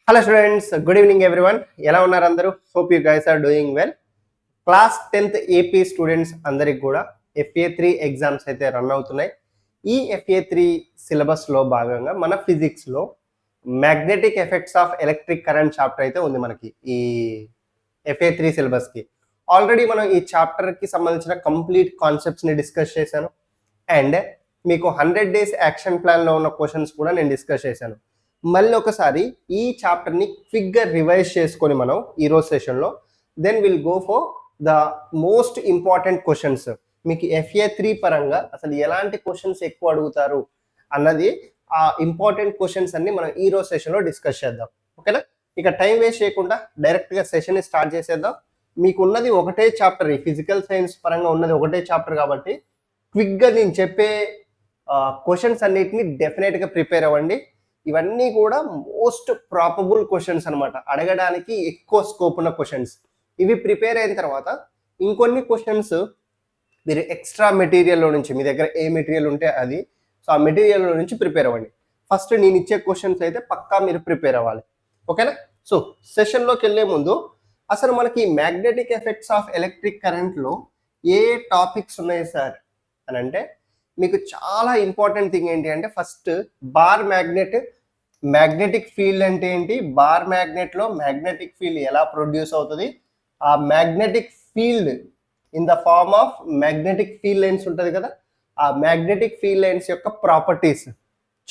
Hello students, good evening everyone. ఎలా ఉన్నారు అందరూ? Hope you guys are doing well. Class 10th AP students అందరికి కూడా FA3 ఎగ్జామ్స్ అయితే రన్ అవుతున్నాయి. ఈ FA3 సిలబస్లో భాగంగా మన ఫిజిక్స్లో magnetic effects of electric current chapter అయితే ఉంది మనకి ఈ FA3 సిలబస్కి. ఆల్రెడీ మనం ఈ చాప్టర్కి సంబంధించిన కంప్లీట్ కాన్సెప్ట్స్ని డిస్కస్ చేశాను అండ్ మీకు 100 days యాక్షన్ ప్లాన్లో ఉన్న క్వశ్చన్స్ కూడా నేను డిస్కస్ చేశాను. మళ్ళీ ఒకసారి ఈ చాప్టర్ని క్విక్గా రివైజ్ చేసుకొని మనం ఈరోజు సెషన్లో then will go for the most important questions. మీకు FA3 పరంగా అసలు ఎలాంటి క్వశ్చన్స్ ఎక్కువ అడుగుతారు అన్నది ఆ ఇంపార్టెంట్ క్వశ్చన్స్ అన్ని మనం ఈరోజు సెషన్లో డిస్కస్ చేద్దాం. ఓకేనా? ఇక టైం వేస్ట్ చేయకుండా డైరెక్ట్గా సెషన్ స్టార్ట్ చేసేద్దాం. మీకు ఉన్నది ఒకటే చాప్టర్, ఈ ఫిజికల్ సైన్స్ పరంగా ఉన్నది ఒకటే చాప్టర్ కాబట్టి క్విక్గా నేను చెప్పే క్వశ్చన్స్ అన్నిటిని డెఫినెట్గా ప్రిపేర్ అవ్వండి. ఇవన్నీ కూడా మోస్ట్ ప్రాపబుల్ క్వశ్చన్స్ అనమాట, అడగడానికి ఎక్కువ స్కోప్ ఉన్న క్వశ్చన్స్. ఇవి ప్రిపేర్ అయిన తర్వాత ఇంకొన్ని క్వశ్చన్స్ మీరు ఎక్స్ట్రా మెటీరియల్లో నుంచి, మీ దగ్గర ఏ మెటీరియల్ ఉంటే అది, సో ఆ మెటీరియల్లో నుంచి ప్రిపేర్ అవ్వండి. ఫస్ట్ నేను ఇచ్చే క్వశ్చన్స్ అయితే పక్కా మీరు ప్రిపేర్ అవ్వాలి. ఓకేనా? సో సెషన్లోకి వెళ్ళే ముందు అసలు మనకి మ్యాగ్నెటిక్ ఎఫెక్ట్స్ ఆఫ్ ఎలక్ట్రిక్ కరెంట్లో ఏ టాపిక్స్ ఉన్నాయి సార్ అని అంటే, మీకు చాలా ఇంపార్టెంట్ థింగ్ ఏంటి అంటే, ఫస్ట్ బార్ మ్యాగ్నెటిక్ ఫీల్డ్ అంటే ఏంటి, బార్ మ్యాగ్నెట్లో మ్యాగ్నెటిక్ ఫీల్డ్ ఎలా ప్రొడ్యూస్ అవుతుంది, ఆ magnetic field in the form of magnetic field lines ఉంటుంది కదా, ఆ మ్యాగ్నెటిక్ ఫీల్డ్ లైన్స్ యొక్క ప్రాపర్టీస్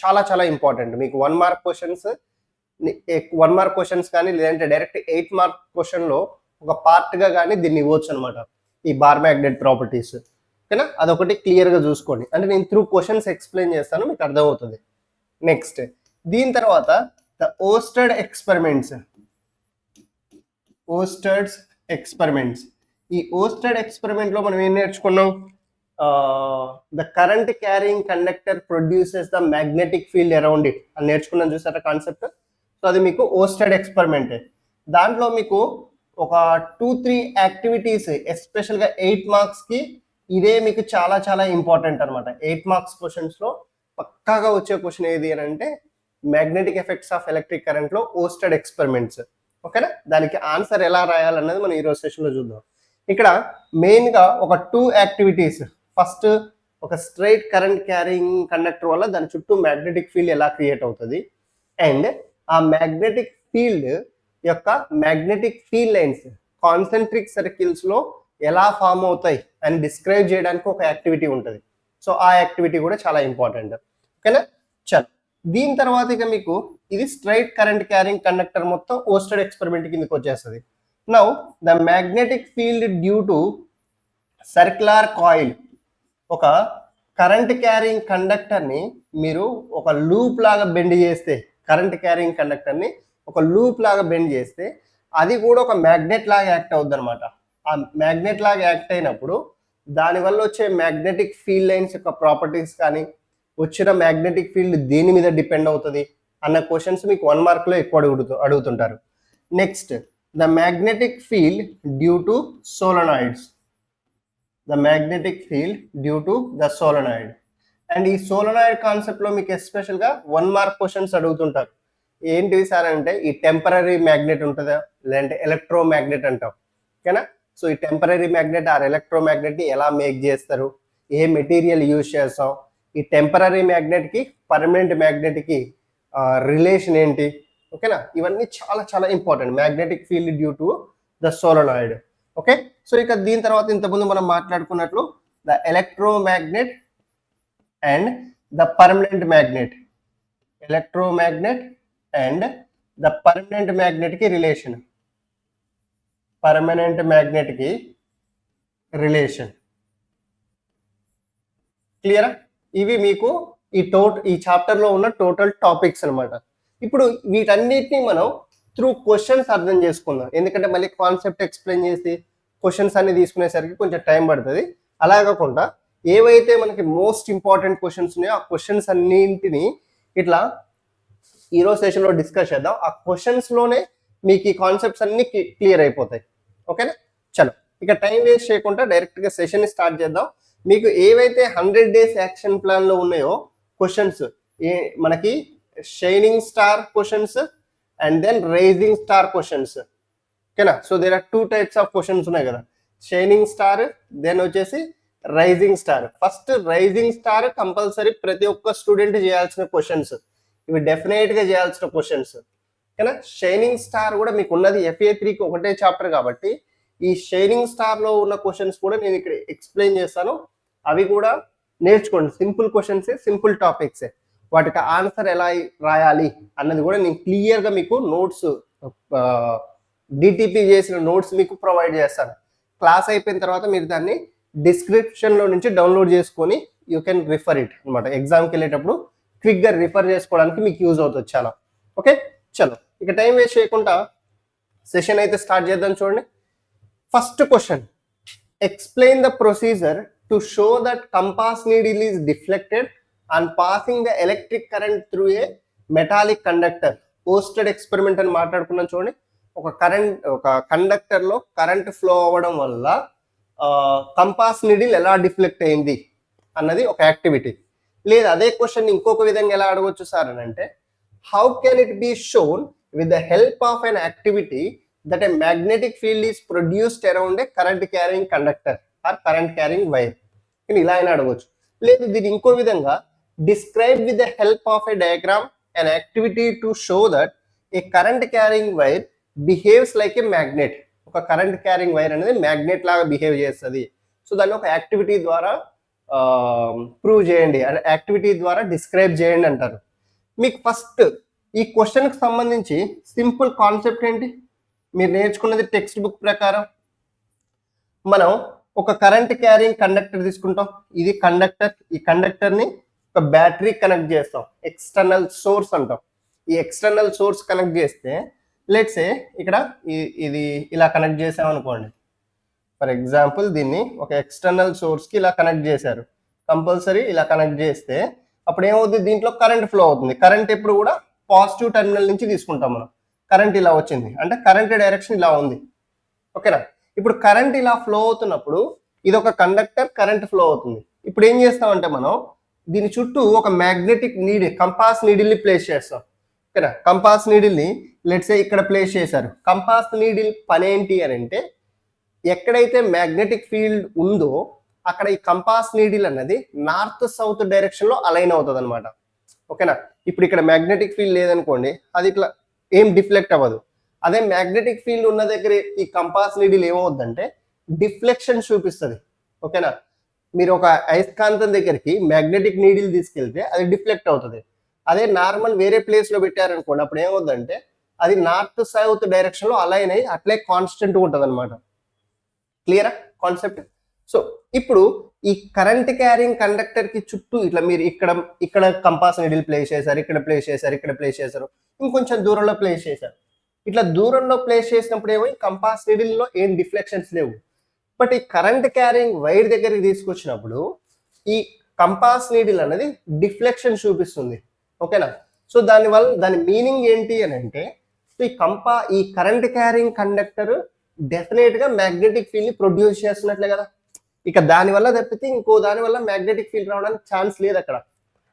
చాలా చాలా ఇంపార్టెంట్. మీకు 1 mark క్వశ్చన్స్ కానీ లేదంటే డైరెక్ట్ 8 mark క్వశ్చన్లో ఒక పార్ట్గా కానీ దీన్ని ఇవ్వచ్చు అనమాట, ఈ బార్ మ్యాగ్నెట్ ప్రాపర్టీస్. ఓకేనా? అదొకటి క్లియర్గా చూసుకోండి. అంటే నేను త్రూ క్వశ్చన్స్ ఎక్స్ప్లెయిన్ చేస్తాను, మీకు అర్థమవుతుంది. నెక్స్ట్ దీని తర్వాత ద ఓస్టెడ్ ఎక్స్పెరిమెంట్స్. ఈ ఓస్టెడ్ ఎక్స్పెరిమెంట్లో మనం ఏం నేర్చుకున్నాం? The current carrying conductor produces the magnetic field around it అని నేర్చుకున్నాం, చూసారా కాన్సెప్ట్? సో అది మీకు ఓస్టెడ్ ఎక్స్పెరిమెంటే. దాంట్లో మీకు ఒక 2-3 యాక్టివిటీస్, ఎస్పెషల్గా 8 marksకి ఇదే మీకు చాలా చాలా ఇంపార్టెంట్ అనమాట. 8 marks క్వశ్చన్స్లో పక్కాగా వచ్చే క్వశ్చన్ ఏది అని అంటే, మ్యాగ్నెటిక్ ఎఫెక్ట్స్ ఆఫ్ ఎలక్ట్రిక్ కరెంట్లో ఓస్టెడ్ ఎక్స్పెరిమెంట్స్. ఓకేనా? దానికి ఆన్సర్ ఎలా రాయాలన్నది మనం ఈరోజు సెషన్లో చూద్దాం. ఇక్కడ మెయిన్గా ఒక 2 యాక్టివిటీస్. ఫస్ట్, ఒక స్ట్రైట్ కరెంట్ క్యారింగ్ కండక్టర్ వల్ల దాని చుట్టూ మ్యాగ్నెటిక్ ఫీల్డ్ ఎలా క్రియేట్ అవుతుంది, అండ్ ఆ మ్యాగ్నెటిక్ ఫీల్డ్ యొక్క మ్యాగ్నెటిక్ ఫీల్డ్ లైన్స్ కాన్సెంట్రిక్ సర్కిల్స్లో ఎలా ఫామ్ అవుతాయి అని డిస్క్రైబ్ చేయడానికి ఒక యాక్టివిటీ ఉంటుంది. సో ఆ యాక్టివిటీ కూడా చాలా ఇంపార్టెంట్. ఓకేనా? చలో, దీని తర్వాత ఇక మీకు ఇది స్ట్రైట్ కరెంట్ క్యారింగ్ కండక్టర్ మొత్తం ఓస్టెడ్ ఎక్స్పెరిమెంట్ కిందకి వచ్చేస్తుంది. Now the magnetic field due to circular coil. ఒక కరెంట్ క్యారింగ్ కండక్టర్ని మీరు ఒక లూప్ లాగా బెండ్ చేస్తే, కరెంట్ క్యారింగ్ కండక్టర్ని ఒక లూప్ లాగా బెండ్ చేస్తే అది కూడా ఒక మ్యాగ్నెట్ లాగా యాక్ట్ అవుద్ది అనమాట. ఆ మ్యాగ్నెట్ లాగా యాక్ట్ అయినప్పుడు దానివల్ల వచ్చే మ్యాగ్నెటిక్ ఫీల్డ్ లైన్స్ యొక్క ప్రాపర్టీస్ కానీ, వచ్చిన మ్యాగ్నెటిక్ ఫీల్డ్ దేని మీద డిపెండ్ అవుతుంది అన్న క్వశ్చన్స్ మీకు 1 markలో ఎక్కువ అడుగుతుంటారు. Next, the magnetic field due to solenoids. And ఈ సోలనాయిడ్ కాన్సెప్ట్లో మీకు ఎస్పెషల్గా 1 mark క్వశ్చన్స్ అడుగుతుంటారు. ఏంటివి సార్ అంటే, ఈ టెంపరరీ మ్యాగ్నెట్ ఉంటుందా, లేదంటే ఎలక్ట్రో మ్యాగ్నెట్ అంటాం. ఓకేనా? సో ఈ టెంపరరీ మ్యాగ్నెట్ ఆర్ ఎలక్ట్రో మ్యాగ్నెట్ని ఎలా మేక్ చేస్తారు, ఏ మెటీరియల్ యూజ్ చేస్తాం, ఈ టెంపరరీ మ్యాగ్నెట్కి పర్మనెంట్ మ్యాగ్నెట్కి రిలేషన్ ఏంటి. ఓకేనా? ఇవన్నీ చాలా చాలా important. Magnetic field due to the solenoid. Okay? So ఇక దీని తర్వాత ఇంతకుముందు మనం మాట్లాడుకున్నట్లు the electromagnet and the permanent magnet. Electromagnet and the permanent మ్యాగ్నెట్కి రిలేషన్. పర్మనెంట్ మ్యాగ్నెట్కి రిలేషన్. క్లియరా? ఇవి మీకు ఈ చాప్టర్లో ఉన్న టోటల్ టాపిక్స్ అనమాట. ఇప్పుడు వీటన్నిటిని మనం త్రూ క్వశ్చన్స్ అర్థం చేసుకుందాం, ఎందుకంటే మళ్ళీ కాన్సెప్ట్ ఎక్స్ప్లెయిన్ చేసి క్వశ్చన్స్ అన్ని తీసుకునేసరికి కొంచెం టైం పడుతుంది. అలా కాకుండా ఏవైతే మనకి మోస్ట్ ఇంపార్టెంట్ క్వశ్చన్స్ ఉన్నాయో ఆ క్వశ్చన్స్ అన్నింటినీ ఇట్లా ఈరోజు సెషన్లో డిస్కస్ చేద్దాం. ఆ క్వశ్చన్స్లోనే మీకు ఈ కాన్సెప్ట్స్ అన్ని క్లియర్ అయిపోతాయి. ఓకేనా? చలో, ఇక టైం వేస్ట్ చేయకుండా డైరెక్ట్గా సెషన్ స్టార్ట్ చేద్దాం. మీకు ఏవైతే 100 days యాక్షన్ ప్లాన్లో ఉన్నాయో క్వశ్చన్స్, మనకి shining star questions, and then rising star questions. ఓకేనా? So there are 2 types of questions ఉన్నాయి కదా, షైనింగ్ స్టార్, దెన్ వచ్చేసి rising star. First rising star compulsory ప్రతి ఒక్క స్టూడెంట్ చేయాల్సిన క్వశ్చన్స్, ఇవి డెఫినెట్ గా చేయాల్సిన క్వశ్చన్స్. ఓకేనా? షైనింగ్ స్టార్ కూడా మీకు ఉన్నది FA3కి ఒకటే చాప్టర్ కాబట్టి ఈ షైనింగ్ స్టార్ లో ఉన్న క్వశ్చన్స్ కూడా నేను ఇక్కడ ఎక్స్ప్లెయిన్ చేస్తాను, అవి కూడా నేర్చుకోండి. సింపుల్ క్వశ్చన్స్, సింపుల్ టాపిక్స్, వాటికి ఆన్సర్ ఎలా రాయాలి అన్నది కూడా నేను క్లియర్ గా మీకు నోట్స్, డిటిపి చేసిన నోట్స్ మీకు ప్రొవైడ్ చేస్తాను. క్లాస్ అయిపోయిన తర్వాత మీరు దాన్ని డిస్క్రిప్షన్ లో నుంచి డౌన్లోడ్ చేసుకొని యూ కెన్ రిఫర్ ఇట్ అనమాట. ఎగ్జామ్కి వెళ్ళేటప్పుడు క్విక్ గా రిఫర్ చేసుకోవడానికి మీకు యూజ్ అవుతుంది చాలా. ఓకే, చలో ఇక టైం వేస్ట్ చేయకుండా సెషన్ అయితే స్టార్ట్ చేద్దాం. చూడండి, first question, explain the procedure to show that compass needle is deflected on passing the electric current through a metallic conductor. Posted experiment అని మాట్లాడుకున్నాం. చూడండి, ఒక కండక్టర్ లో కరెంట్ ఫ్లో అవ్వడం వల్ల కంపాస్ నీడిల్ ఎలా డిఫ్లెక్ట్ అయింది అన్నది ఒక యాక్టివిటీ. లేదా అదే క్వశ్చన్ ఇంకొక విధంగా ఎలా అడగవచ్చు సార్ అని అంటే, how can it be shown with the help of an activity that a magnetic field is produced around a current carrying conductor or current carrying wire. కానీ ఇలా అయినా అడగవచ్చు. లేదు దీన్ని ఇంకో విధంగా, describe with the help of a diagram an activity to show that a current carrying wire behaves like a magnet. ఒక current carrying wire అనేది మ్యాగ్నెట్ లాగా బిహేవ్ చేస్తుంది. సో దాన్ని ఒక యాక్టివిటీ ద్వారా ప్రూవ్ చేయండి, అంటే యాక్టివిటీ ద్వారా డిస్క్రైబ్ చేయండి అంటారు. మీకు ఫస్ట్ ఈ క్వశ్చన్కి సంబంధించి సింపుల్ కాన్సెప్ట్ ఏంటి, మీరు నేర్చుకున్నది టెక్స్ట్ బుక్ ప్రకారం మనం ఒక కరెంట్ క్యారింగ్ కండక్టర్ తీసుకుంటాం. ఇది కండక్టర్, ఈ కండక్టర్ని ఒక బ్యాటరీ కనెక్ట్ చేస్తాం, ఎక్స్టర్నల్ సోర్స్ అంటాం. ఈ ఎక్స్టర్నల్ సోర్స్ కనెక్ట్ చేస్తే లెట్స్ సే ఇక్కడ ఇది ఇలా కనెక్ట్ చేసాం అనుకోండి. ఫర్ ఎగ్జాంపుల్ దీన్ని ఒక ఎక్స్టర్నల్ సోర్స్కి ఇలా కనెక్ట్ చేశారు. కంపల్సరీ ఇలా కనెక్ట్ చేస్తే అప్పుడు ఏమవుతుంది, దీంట్లో కరెంట్ ఫ్లో అవుతుంది. కరెంట్ ఎప్పుడు కూడా పాజిటివ్ టెర్మినల్ నుంచి తీసుకుంటాం మనం. కరెంట్ ఇలా వచ్చింది అంటే కరెంట్ డైరెక్షన్ ఇలా ఉంది. ఓకేనా? ఇప్పుడు కరెంట్ ఇలా ఫ్లో అవుతున్నప్పుడు ఇది ఒక కండక్టర్, కరెంట్ ఫ్లో అవుతుంది. ఇప్పుడు ఏం చేస్తామంటే మనం దీని చుట్టూ ఒక మ్యాగ్నెటిక్ నీడిల్, కంపాస్ నీడిల్ని ప్లేస్ చేస్తాం. ఓకేనా? కంపాస్ నీడిల్ని లెట్స్ సే ఇక్కడ ప్లేస్ చేశారు. కంపాస్ నీడిల్ పని ఏంటి అని అంటే, ఎక్కడైతే మ్యాగ్నెటిక్ ఫీల్డ్ ఉందో అక్కడ ఈ కంపాస్ నీడిల్ అన్నది నార్త్ సౌత్ డైరెక్షన్ లో అలైన్ అవుతుంది అనమాట. ఓకేనా? ఇప్పుడు ఇక్కడ మ్యాగ్నెటిక్ ఫీల్డ్ లేదనుకోండి, అది ఇట్లా ఏం డిఫ్లెక్ట్ అవ్వదు. అదే మ్యాగ్నెటిక్ ఫీల్డ్ ఉన్న దగ్గర ఈ కంపాస్ నీడిల్ ఏమవుద్దంటే డిఫ్లెక్షన్ చూపిస్తుంది. ఓకేనా? మీరు ఒక అయస్కాంతం దగ్గరికి మ్యాగ్నెటిక్ నీడిల్ తీసుకెళ్తే అది డిఫ్లెక్ట్ అవుతుంది. అదే నార్మల్ వేరే ప్లేస్ లో పెట్టారనుకోండి, అప్పుడు ఏమవుద్దంటే అది నార్త్ సౌత్ డైరెక్షన్ లో అలైన్ అయ్యి అట్లే కాన్స్టెంట్ ఉంటుంది అనమాట. క్లియరా కాన్సెప్ట్? సో ఇప్పుడు ఈ కరెంట్ క్యారింగ్ కండక్టర్ కి చుట్టూ ఇట్లా మీరు ఇక్కడ కంపాస్ నీడిల్ ప్లేస్ చేశారు, ఇక్కడ ప్లేస్ చేశారు, ఇక్కడ ప్లేస్ చేశారు, ఇంకొంచెం దూరంలో ప్లేస్ చేశారు. ఇట్లా దూరంలో ప్లేస్ చేసినప్పుడు ఏమో ఈ కంపాస్ నీడిల్ లో ఏం డిఫ్లెక్షన్స్ లేవు. బట్ ఈ కరెంట్ క్యారింగ్ వైర్ దగ్గరికి తీసుకొచ్చినప్పుడు ఈ కంపాస్ నీడిల్ అనేది డిఫ్లెక్షన్ చూపిస్తుంది. ఓకేనా? సో దానివల్ల దాని మీనింగ్ ఏంటి అని అంటే, ఈ కరెంట్ క్యారింగ్ కండక్టర్ డెఫినెట్ గా మ్యాగ్నెటిక్ ఫీల్డ్ ని ప్రొడ్యూస్ చేస్తున్నట్లే కదా. ఇక దానివల్ల తప్పితే ఇంకో దాని వల్ల మ్యాగ్నెటిక్ ఫీల్డ్ రావడానికి ఛాన్స్ లేదు అక్కడ.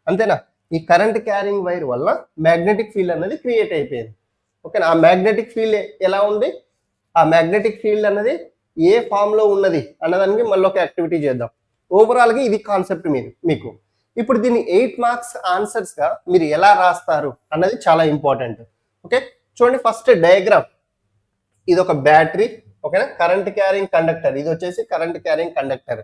అంతేనా? ఈ కరెంట్ క్యారింగ్ వైర్ వల్ల మ్యాగ్నెటిక్ ఫీల్డ్ అనేది క్రియేట్ అయిపోయింది. ఓకేనా? ఆ మ్యాగ్నెటిక్ ఫీల్డ్ ఎలా ఉంది, ఆ మ్యాగ్నెటిక్ ఫీల్డ్ అన్నది ఏ ఫామ్ లో ఉన్నది అన్నదానికి మళ్ళీ ఒక యాక్టివిటీ చేద్దాం. ఓవరాల్ గా ఇది కాన్సెప్ట్ మీకు. ఇప్పుడు దీన్ని 8 మార్క్స్ ఆన్సర్స్ గా మీరు ఎలా రాస్తారు అన్నది చాలా ఇంపార్టెంట్. ఓకే, చూడండి ఫస్ట్ డయాగ్రామ్. ఇది ఒక బ్యాటరీ. ఓకేనా? కరెంట్ క్యారింగ్ కండక్టర్, ఇది వచ్చేసి కరెంట్ క్యారింగ్ కండక్టర్.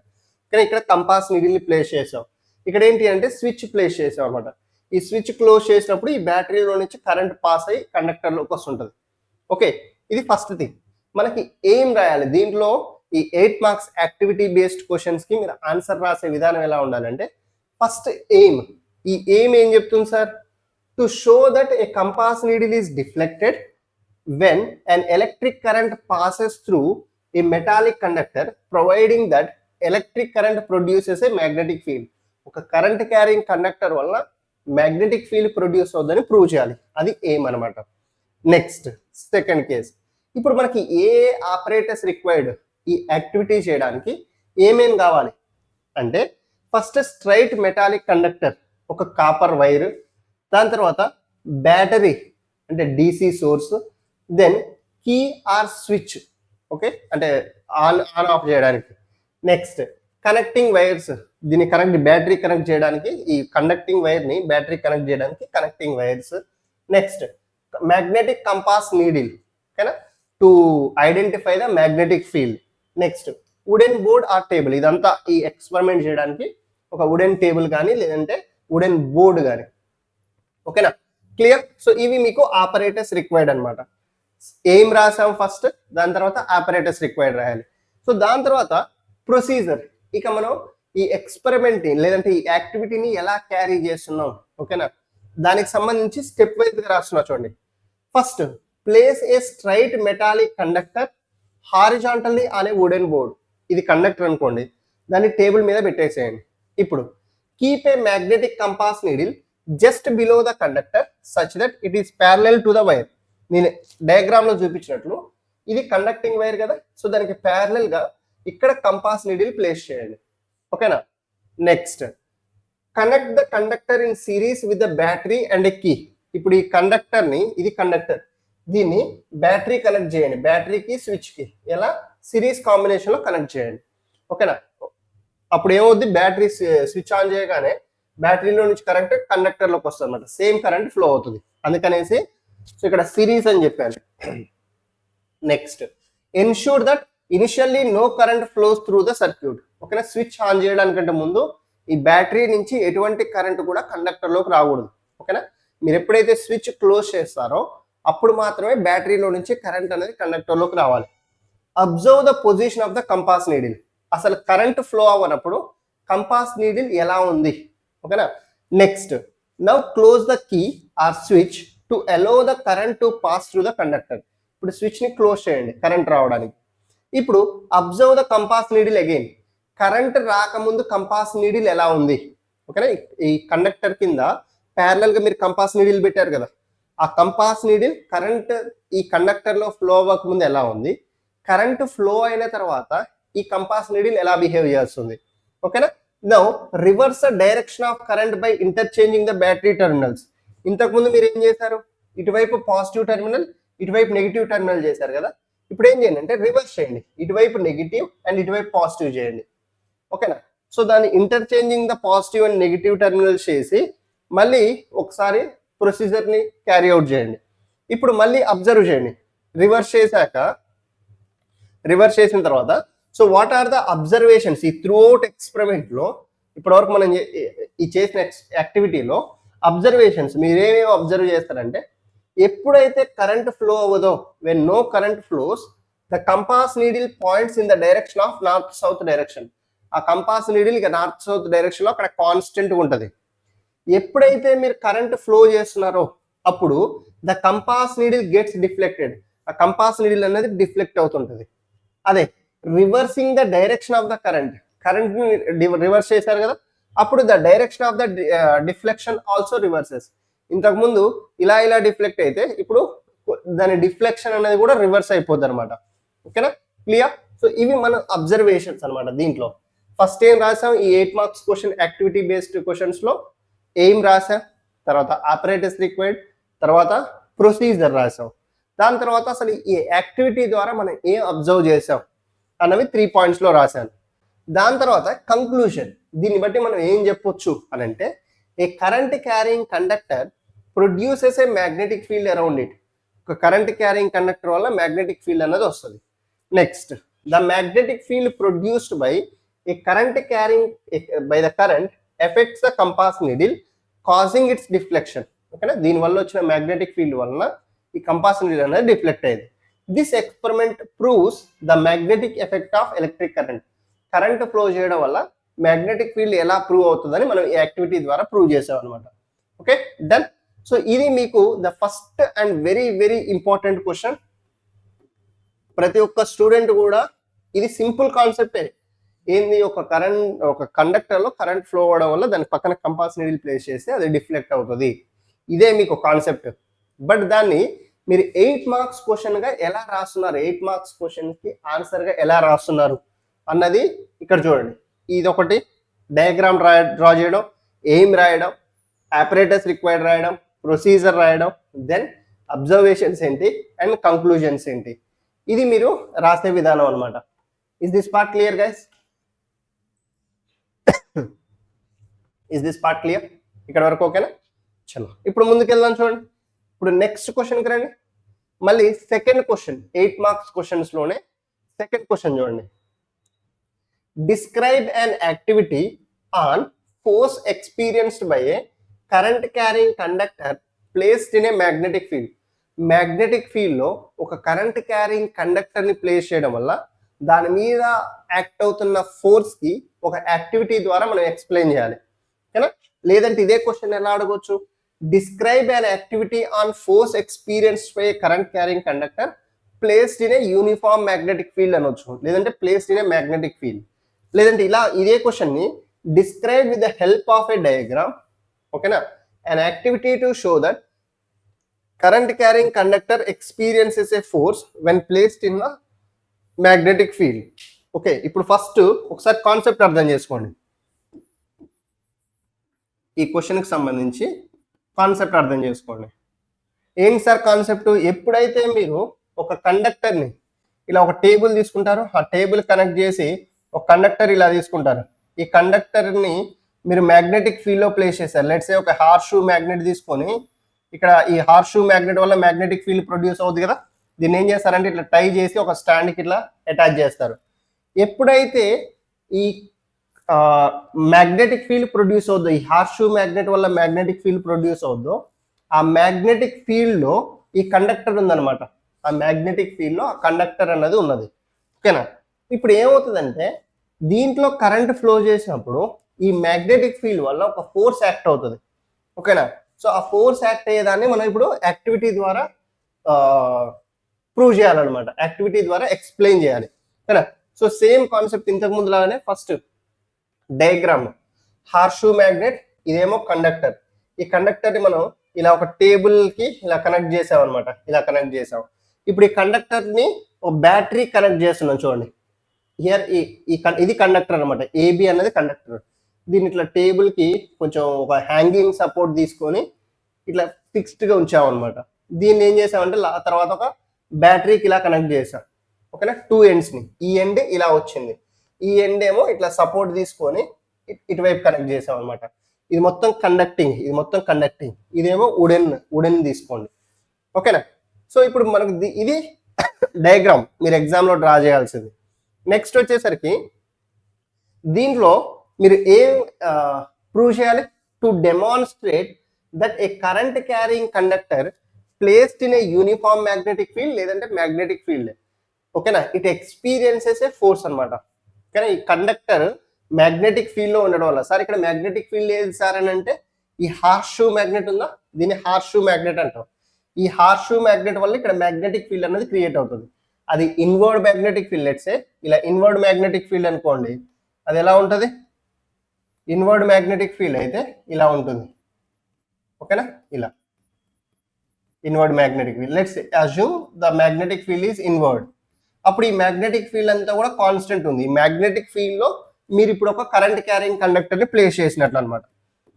కానీ ఇక్కడ కంపాస్ నీడిల్ ని ప్లేస్ చేసాం. ఇక్కడ ఏంటి అంటే స్విచ్ ప్లేస్ చేసాం అనమాట. ఈ స్విచ్ క్లోజ్ చేసినప్పుడు ఈ బ్యాటరీలో నుంచి కరెంట్ పాస్ అయ్యి కండక్టర్ లోకి వస్తుంటది. ఓకే, ఇది ఫస్ట్ థింగ్. మనకి ఏం రాయాలి దీంట్లో, ఈ 8 మార్క్స్ యాక్టివిటీ బేస్డ్ క్వశ్చన్స్ కి మీరు ఆన్సర్ రాసే విధానం ఎలా ఉండాలంటే, ఫస్ట్ ఎయిమ్. ఈ ఎయిమ్ ఏం చెప్తుంది sir? To show that A compass needle is deflected when an electric current passes through a metallic conductor, providing that electric current produces a magnetic field. ఒక కరెంట్ క్యారింగ్ కండక్టర్ వల్ల magnetic field produce అవుతుందని prove చేయాలి. అది aim అనమాట. Next second case. ఇప్పుడు మనకి ఏ operators required ఈ యాక్టివిటీ చేయడానికి ఏమేం కావాలి అంటే, ఫస్ట్ స్ట్రైట్ మెటాలిక్ కండక్టర్, ఒక కాపర్ వైర్, దాని తర్వాత బ్యాటరీ, అంటే DC source, then key or switch, okay, అంటే ఆన్ ఆన్ ఆఫ్ చేయడానికి. నెక్స్ట్ కనెక్టింగ్ వైర్స్, దీన్ని బ్యాటరీ కనెక్ట్ చేయడానికి, ఈ కండక్టింగ్ వైర్ని బ్యాటరీ కనెక్ట్ చేయడానికి connecting wires. Next magnetic compass needle, ఓకేనా, to identify the magnetic field. Next wooden board are table, ఇదంతా ఈ ఎక్స్పెరిమెంట్ చేయడానికి ఒక వుడెన్ టేబుల్ కానీ లేదంటే వుడెన్ బోర్డ్ కానీ, ఓకేనా, క్లియర్. సో ఇవి మీకు ఆపరేటర్స్ రిక్వైర్డ్ అనమాట. ఏం రాసాం ఫస్ట్, దాని తర్వాత ఆపరేటర్స్ రిక్వైర్డ్ రాయాలి. సో దాని తర్వాత ప్రొసీజర్, ఇక మనం ఈ ఎక్స్పెరిమెంట్ని లేదంటే ఈ యాక్టివిటీని ఎలా క్యారీ చేస్తున్నాం, ఓకేనా, దానికి సంబంధించి స్టెప్ వైజ్గా రాస్తున్నా చూడండి. First place a straight metallic conductor horizontally on a wooden board, ఇది కండక్టర్ అనుకోండి, దాన్ని టేబుల్ మీద పెట్టేసేయండి. ఇప్పుడు keep a magnetic compass needle just below the conductor such that it is parallel to the wire. నేను డయాగ్రామ్ లో చూపించినట్లు ఇది కండక్టింగ్ వైర్ కదా, సో దానికి ప్యారలల్ గా ఇక్కడ కంపాస్ నీడిల్ ప్లేస్ చేయండి, ఓకేనా. Next connect the conductor in series with the battery and a key. ఇప్పుడు ఈ కండక్టర్ ని, ఇది కండక్టర్, దీన్ని బ్యాటరీ కనెక్ట్ చేయండి, బ్యాటరీకి స్విచ్ కి ఎలా సిరీస్ కాంబినేషన్ లో కనెక్ట్ చేయండి, ఓకేనా. అప్పుడు ఏమవుద్ది, బ్యాటరీ స్విచ్ ఆన్ చేయగానే బ్యాటరీలో నుంచి కరెంట్ కండక్టర్ లోకి వస్తుంది అనమాట, సేమ్ కరెంట్ ఫ్లో అవుతుంది, అందుకనేసి సో ఇక్కడ సిరీస్ అని చెప్పాను. Next ensure that initially no current flows through the circuit, ఓకేనా. స్విచ్ ఆన్ చేయడానికంటే ముందు ఈ బ్యాటరీ నుంచి ఎటువంటి కరెంట్ కూడా కండక్టర్ లోకి రాకూడదు, ఓకేనా. మీరు ఎప్పుడైతే స్విచ్ క్లోజ్ చేస్తారో అప్పుడు మాత్రమే బ్యాటరీలో నుంచి కరెంట్ అనేది కండక్టర్ లోకి రావాలి. Observe the position of the compass needle, అసలు కరెంట్ ఫ్లో అవ్వనప్పుడు కంపాస్ నీడిల్ ఎలా ఉంది, ఓకేనా. Next now close the key or switch to allow the current to pass through the conductor. ఇప్పుడు స్విచ్ ని క్లోజ్ చేయండి కరెంట్ రావడానికి. ఇప్పుడు observe the compass needle again, current రాకముందు కంపాస్ నీడిల్ ఎలా ఉంది, ఓకేనా. ఈ కండక్టర్ కింద ప్యారలల్ గా మీరు కంపాస్ నీడిల్ పెట్టారు కదా, ఆ కంపాస్ నీడిల్ కరెంట్ ఈ కండక్టర్ లో ఫ్లో అవ్వకముందు ఎలా ఉంది, కరెంట్ ఫ్లో అయిన తర్వాత ఈ కంపాస్ నీడిల్ ఎలా బిహేవ్ చేస్తుంది, ఓకేనా. Now reverse the direction of current by interchanging the battery terminals. ఇంతకుముందు మీరు ఏం చేశారు, ఇటువైపు పాజిటివ్ టెర్మినల్, ఇటువైపు నెగిటివ్ టెర్మినల్ చేశారు కదా, ఇప్పుడు ఏం చేయండి అంటే రివర్స్ చేయండి, ఇటువైపు నెగిటివ్ అండ్ ఇటువైపు పాజిటివ్ చేయండి, ఓకేనా. సో దాన్ని interchanging the positive and negative terminals చేసి మళ్ళీ ఒకసారి ప్రొసీజర్ని క్యారీ అవుట్ చేయండి. ఇప్పుడు మళ్ళీ అబ్జర్వ్ చేయండి, రివర్స్ చేసిన తర్వాత so what are the observations ఈ త్రూ అవుట్ ఎక్స్పెరిమెంట్ లో, ఇప్పటివరకు మనం ఈ చేసిన యాక్టివిటీలో అబ్జర్వేషన్స్ మీరేమేమి అబ్జర్వ్ చేస్తారంటే, ఎప్పుడైతే కరెంట్ ఫ్లో అవ్వదో, when no current flows the compass needle points in the direction of north south direction. ఆ కంపాస్ నీడిల్ ఇక నార్త్ సౌత్ డైరెక్షన్ లో అక్కడ కాన్స్టెంట్ ఉంటుంది. ఎప్పుడైతే మీరు కరెంట్ ఫ్లో చేస్తున్నారో అప్పుడు the compass needle gets deflected, ఆ కంపాస్ నీడిల్ అనేది డిఫ్లెక్ట్ అవుతుంటుంది. అదే reversing the direction of the current reverse చేశారు కదా, అప్పుడు the direction of the deflection also reverses. ఇంతకుముందు ఇలా డిఫ్లెక్ట్ అయితే ఇప్పుడు దాని డిఫ్లెక్షన్ అనేది కూడా రివర్స్ అయిపోద్ది అనమాట, ఓకేనా, క్లియర్. సో ఇవి మన అబ్జర్వేషన్స్ అనమాట. దీంట్లో ఫస్ట్ ఏం రాసాం, ఈ 8 marks question activity based questions లో ఏం రాసాం, తర్వాత ఆపరేటర్స్ రిక్వైర్డ్, తర్వాత ప్రొసీజర్ రాసాం, దాని తర్వాత అసలు ఈ యాక్టివిటీ ద్వారా మనం ఏం అబ్జర్వ్ చేసాం అన్నవి 3 points లో రాశాను. దాని తర్వాత కంక్లూషన్, దీన్ని బట్టి మనం ఏం చెప్పొచ్చు అని అంటే, a current carrying conductor produces a magnetic field around it. ఒక కరెంట్ క్యారింగ్ కండక్టర్ వల్ల మ్యాగ్నెటిక్ ఫీల్డ్ అనేది వస్తుంది. Next the magnetic field produced by a current carrying by the current effects the compass needle causing its deflection, ఓకేనా. దీనివల్ల వచ్చిన magnetic field వలన ఈ compass needle అనేది డిఫ్లెక్ట్ అయ్యేది. This experiment proves the magnetic effect of electric current. Current flow చేయడం వల్ల magnetic field ఎలా ప్రూవ్ అవుతుందని మనం ఈ యాక్టివిటీ ద్వారా ప్రూవ్ చేసాం అనమాట. Okay, done. సో ఇది మీకు the first and very very important question. ప్రతి ఒక్క స్టూడెంట్ కూడా ఇది సింపుల్ కాన్సెప్టే. ఏంది, ఒక కండక్టర్ లో కరెంట్ ఫ్లో అవ్వడం వల్ల దాని పక్కన కంపాస్ నీడిల్ ప్లేస్ చేస్తే అది డిఫ్లెక్ట్ అవుతుంది. ఇదే మీకు కాన్సెప్ట్. బట్ దాన్ని మీరు 8 మార్క్స్ క్వశ్చన్ గా ఎలా రాస్తున్నారు, 8 మార్క్స్ క్వశ్చన్ కి ఆన్సర్ గా ఎలా రాస్తున్నారు అన్నది ఇక్కడ చూడండి. ఇది ఒకటి డయాగ్రామ్ డ్రా చేయడం, ఎయిమ్ రాయడం, ఆపరేటర్స్ రిక్వైర్డ్ రాయడం, ప్రొసీజర్ రాయడం, దెన్ అబ్జర్వేషన్స్ ఏంటి అండ్ కంక్లూజన్స్ ఏంటి, ఇది మీరు రాసే విధానం అనమాట. Is this part clear guys? Is this part clear? ఇక్కడ వరకు ఓకేనా? చలో ఇప్పుడు ముందుకెళ్దాం. చూడండి, ఇప్పుడు నెక్స్ట్ క్వశ్చన్కి రండి. మళ్ళీ సెకండ్ క్వశ్చన్, 8 మార్క్స్ క్వశ్చన్స్ లోనే సెకండ్ క్వశ్చన్ చూడండి. Describe an activity on force experienced by a current carrying conductor placed in a magnetic field. Magnetic field లో ఒక కరెంట్ క్యారింగ్ కండక్టర్ ని ప్లేస్ చేయడం వల్ల దాని మీద యాక్ట్ అవుతున్న ఫోర్స్ కి ఒక యాక్టివిటీ ద్వారా మనం ఎక్స్ప్లెయిన్ చేయాలి, ఓకేనా? లేదంటే ఇదే క్వశ్చన్ ఎలా అడగొచ్చు, describe an activity on force experienced by a current carrying conductor placed in a uniform magnetic field అనొచ్చు, లేదంటే placed in a magnetic field. లేదంటే ఇలా ఇదే క్వశ్చన్ ని describe with the help of A diagram, ఓకేనా, an activity to show that current carrying conductor experiences a force when placed in a magnetic field. Okay, ఇప్పుడు first ఒకసారి concept అర్థం చేసుకోండి. ఈ క్వశ్చన్కి సంబంధించి కాన్సెప్ట్ అర్థం చేసుకోండి. ఏంటి సార్ కాన్సెప్ట్? ఎప్పుడైతే మీరు ఒక కండక్టర్ని ఇలా ఒక టేబుల్ తీసుకుంటారో, ఆ టేబుల్ కనెక్ట్ చేసి ఒక కండక్టర్ ఇలా తీసుకుంటారు, ఈ కండక్టర్ని మీరు మ్యాగ్నెటిక్ ఫీల్డ్ లో ప్లేస్ చేశారు. లెట్స్ సే ఒక హార్స్ షూ మ్యాగ్నెట్ తీసుకొని ఇక్కడ ఈ హార్స్ షూ మ్యాగ్నెట్ వల్ల మ్యాగ్నెటిక్ ఫీల్డ్ ప్రొడ్యూస్ అవుతుంది కదా, దీన్ని ఏం చేస్తారంటే ఇట్లా టై చేసి ఒక స్టాండ్కి ఇట్లా అటాచ్ చేస్తారు. ఎప్పుడైతే ఈ మ్యాగ్నెటిక్ ఫీల్డ్ ప్రొడ్యూస్ అవుద్దో, ఈ హార్స్ షూ మ్యాగ్నెట్ వల్ల మ్యాగ్నెటిక్ ఫీల్డ్ ప్రొడ్యూస్ అవుద్దో, ఆ మ్యాగ్నెటిక్ ఫీల్డ్ లో ఈ కండక్టర్ ఉందన్నమాట. ఆ మ్యాగ్నెటిక్ ఫీల్డ్ లో ఆ కండక్టర్ అన్నది ఉన్నది, ఓకేనా? ఇప్పుడు ఏమవుతుందంటే దీంట్లో కరెంట్ ఫ్లో చేసినప్పుడు ఈ మ్యాగ్నెటిక్ ఫీల్డ్ వల్ల ఒక ఫోర్స్ యాక్ట్ అవుతుంది, ఓకేనా? సో ఆ ఫోర్స్ యాక్ట్ అయ్యేదాన్ని మనం ఇప్పుడు యాక్టివిటీ ద్వారా ప్రూవ్ చేయాలన్నమాట, యాక్టివిటీ ద్వారా ఎక్స్ప్లెయిన్ చేయాలి, ఓకేనా? సో సేమ్ కాన్సెప్ట్ ఇంతకు ముందు లాగానే first diagram, horseshoe magnet, ఇదేమో కండక్టర్. ఈ కండక్టర్ని మనం ఇలా ఒక టేబుల్కి ఇలా కనెక్ట్ చేసాం అనమాట, ఇలా కనెక్ట్ చేసాం. ఇప్పుడు ఈ కండక్టర్ని ఒక బ్యాటరీ కనెక్ట్ చేస్తున్నాం. చూడండి హియర్ ఇది కండక్టర్ అనమాట, ఏబి అన్నది కండక్టర్. దీన్ని ఇట్లా టేబుల్కి కొంచెం ఒక హ్యాంగింగ్ సపోర్ట్ తీసుకొని ఇట్లా ఫిక్స్డ్గా ఉంచామన్నమాట. దీన్ని ఏం చేసామంటే తర్వాత ఒక బ్యాటరీకి ఇలా కనెక్ట్ చేసాం, ఓకేనా? 2 ఎండ్స్ని, ఈ ఎండ్ ఇలా వచ్చింది, ఈ ఎండ్ ఏమో ఇట్లా సపోర్ట్ తీసుకొని ఇటువైపు కనెక్ట్ చేసాం అనమాట. ఇది మొత్తం కండక్టింగ్, ఇది మొత్తం కండక్టింగ్, ఇదేమో వుడెన్ తీసుకోండి, ఓకేనా? సో ఇప్పుడు మనకు ఇది డయాగ్రామ్ మీరు ఎగ్జామ్లో డ్రా చేయాల్సింది. నెక్స్ట్ వచ్చేసరికి దీంట్లో మీరు ఏం ప్రూవ్ చేయాలి? To demonstrate that a current carrying conductor placed in a uniform magnetic field, లేదంటే మ్యాగ్నెటిక్ ఫీల్డ్, ఓకేనా, ఇట్ ఎక్స్పీరియన్సెస్ ఏ ఫోర్స్ అనమాట, ఓకేనా? ఈ కండక్టర్ మ్యాగ్నెటిక్ ఫీల్డ్ లో ఉండడం వల్ల, సార్ ఇక్కడ మ్యాగ్నెటిక్ ఫీల్డ్ ఏది సార్ అని అంటే ఈ హార్స్ షూ మ్యాగ్నెట్ ఉందా, దీన్ని హార్స్ షూ మ్యాగ్నెట్ అంటాం. ఈ హార్స్ షూ మ్యాగ్నెట్ వల్ల ఇక్కడ మ్యాగ్నెటిక్ ఫీల్డ్ అనేది క్రియేట్ అవుతుంది. అది inward magnetic field, let's say ఇలా ఇన్వర్డ్ మ్యాగ్నెటిక్ ఫీల్డ్ అనుకోండి, అది ఎలా ఉంటుంది? ఇన్వర్డ్ మ్యాగ్నెటిక్ ఫీల్డ్ అయితే ఇలా ఉంటుంది, ఓకేనా? ఇలా inward magnetic field, let's assume the magnetic field is inward. అప్పుడు ఈ మ్యాగ్నెటిక్ ఫీల్డ్ అంతా కూడా కాన్స్టెంట్ ఉంది. ఈ మ్యాగ్నెటిక్ ఫీల్డ్ లో మీరు ఇప్పుడు ఒక కరెంట్ క్యారింగ్ కండక్టర్ ని ప్లేస్ చేసినట్లు అనమాట,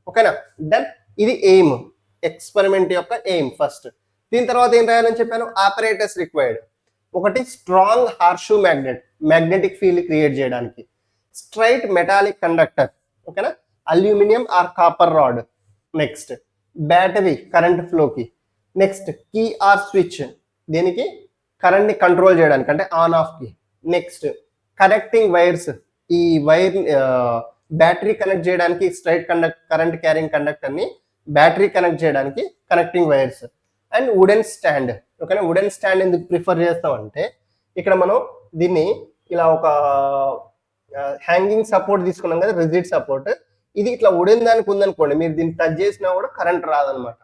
ఓకేనా? దెన్ ఇది ఎయిమ్, ఎక్స్పెరిమెంట్ యొక్క ఎయిమ్ ఫస్ట్. దీని తర్వాత ఏం రాయాలని చెప్పాను? Apparatus required. ఒకటి strong horseshoe magnetic field create చేయడానికి, స్ట్రైట్ మెటాలిక్ కండక్టర్, ఓకేనా, aluminium or copper rod, next battery current ఫ్లోకి, నెక్స్ట్ కీ ఆర్ స్విచ్ దీనికి కరెంట్ ని కంట్రోల్ చేయడానికి అంటే ఆన్ ఆఫ్ కి, నెక్స్ట్ కనెక్టింగ్ వైర్స్, ఈ వైర్ బ్యాటరీ కనెక్ట్ చేయడానికి స్ట్రైట్ కరెంట్ క్యారింగ్ కండక్టర్ ని బ్యాటరీ కనెక్ట్ చేయడానికి connecting wires, and wooden stand, ఓకేనా? వుడెన్ స్టాండ్ ఎందుకు ప్రిఫర్ చేస్తామంటే ఇక్కడ మనం దీన్ని ఇలా ఒక హ్యాంగింగ్ సపోర్ట్ తీసుకున్నాం కదా, రిజిడ్ సపోర్ట్, ఇది ఇట్లా వుడెన్ దానికి ఉందనుకోండి, మీరు దీన్ని టచ్ చేసినా కూడా కరెంట్ రాదనమాట,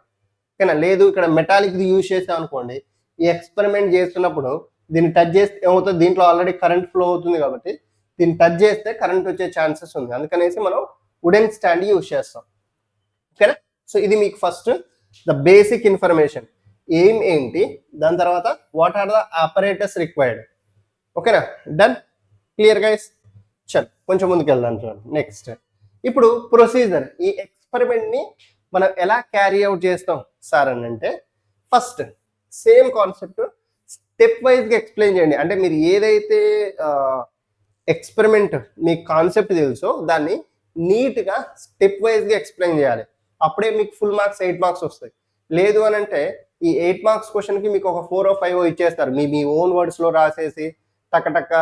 ఓకేనా? లేదు ఇక్కడ మెటాలిక్ యూజ్ చేసాం అనుకోండి, ఈ ఎక్స్పెరిమెంట్ చేస్తున్నప్పుడు దీన్ని టచ్ చేస్తే ఏమవుతుంది, దీంట్లో ఆల్రెడీ కరెంట్ ఫ్లో అవుతుంది కాబట్టి దీన్ని టచ్ చేస్తే కరెంట్ వచ్చే ఛాన్సెస్ ఉంది, అందుకనేసి మనం వుడెన్ స్టాండ్ యూజ్ చేస్తాం, ఓకేనా? సో ఇది మీకు ఫస్ట్ ద బేసిక్ ఇన్ఫర్మేషన్, ఏం ఏంటి, దాని తర్వాత what are the apparatus required, ఓకేనా? Done, clear guys? చల్ కొంచెం ముందుకు వెళ్దాం. చూడండి నెక్స్ట్, ఇప్పుడు ప్రొసీజర్, ఈ ఎక్స్పెరిమెంట్ ని మనం ఎలా క్యారీ అవుట్ చేస్తాం సార్ అని అంటే, ఫస్ట్ సేమ్ కాన్సెప్ట్ స్టెప్ వైజ్గా ఎక్స్ప్లెయిన్ చేయండి. అంటే మీరు ఏదైతే ఎక్స్పెరిమెంట్ మీకు కాన్సెప్ట్ తెలుసో దాన్ని నీట్గా స్టెప్ వైజ్గా ఎక్స్ప్లెయిన్ చేయాలి. అప్పుడే మీకు ఫుల్ మార్క్స్ 8 మార్క్స్ వస్తాయి. లేదు అని అంటే ఈ 8 మార్క్స్ క్వశ్చన్కి మీకు ఒక 4 or 5 ఇచ్చేస్తారు. మీ ఓన్ వర్డ్స్లో రాసేసి టక్క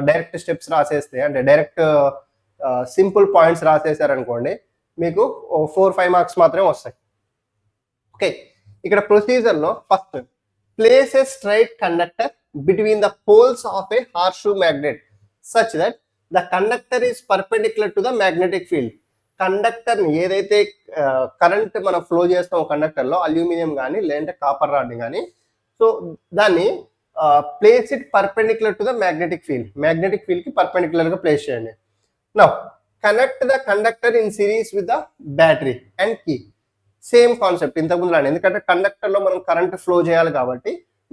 డైరెక్ట్ స్టెప్స్ రాసేస్తే, అంటే డైరెక్ట్ సింపుల్ పాయింట్స్ రాసేసారనుకోండి, మీకు 4-5 మార్క్స్ మాత్రమే వస్తాయి. ఓకే, ఇక్కడ ప్రొసీజర్లో first place a straight conductor between the poles of a horseshoe magnet such that the conductor is perpendicular to the magnetic field. కండక్టర్ని ఏదైతే కరెంట్ మనం ఫ్లో చేస్తాం కండక్టర్లో, అల్యూమినియం కానీ లేదంటే కాపర్ రాడ్ని కానీ, సో దాన్ని place it perpendicular to the magnetic field. Magnetic ఫీల్డ్కి పర్పెండిక్యులర్గా ప్లేస్ చేయండి. Now connect the conductor in series with the battery and key. Same concept ఇంతకుముందు రాండి, ఎందుకంటే కండక్టర్లో మనం కరెంట్ ఫ్లో చేయాలి కాబట్టి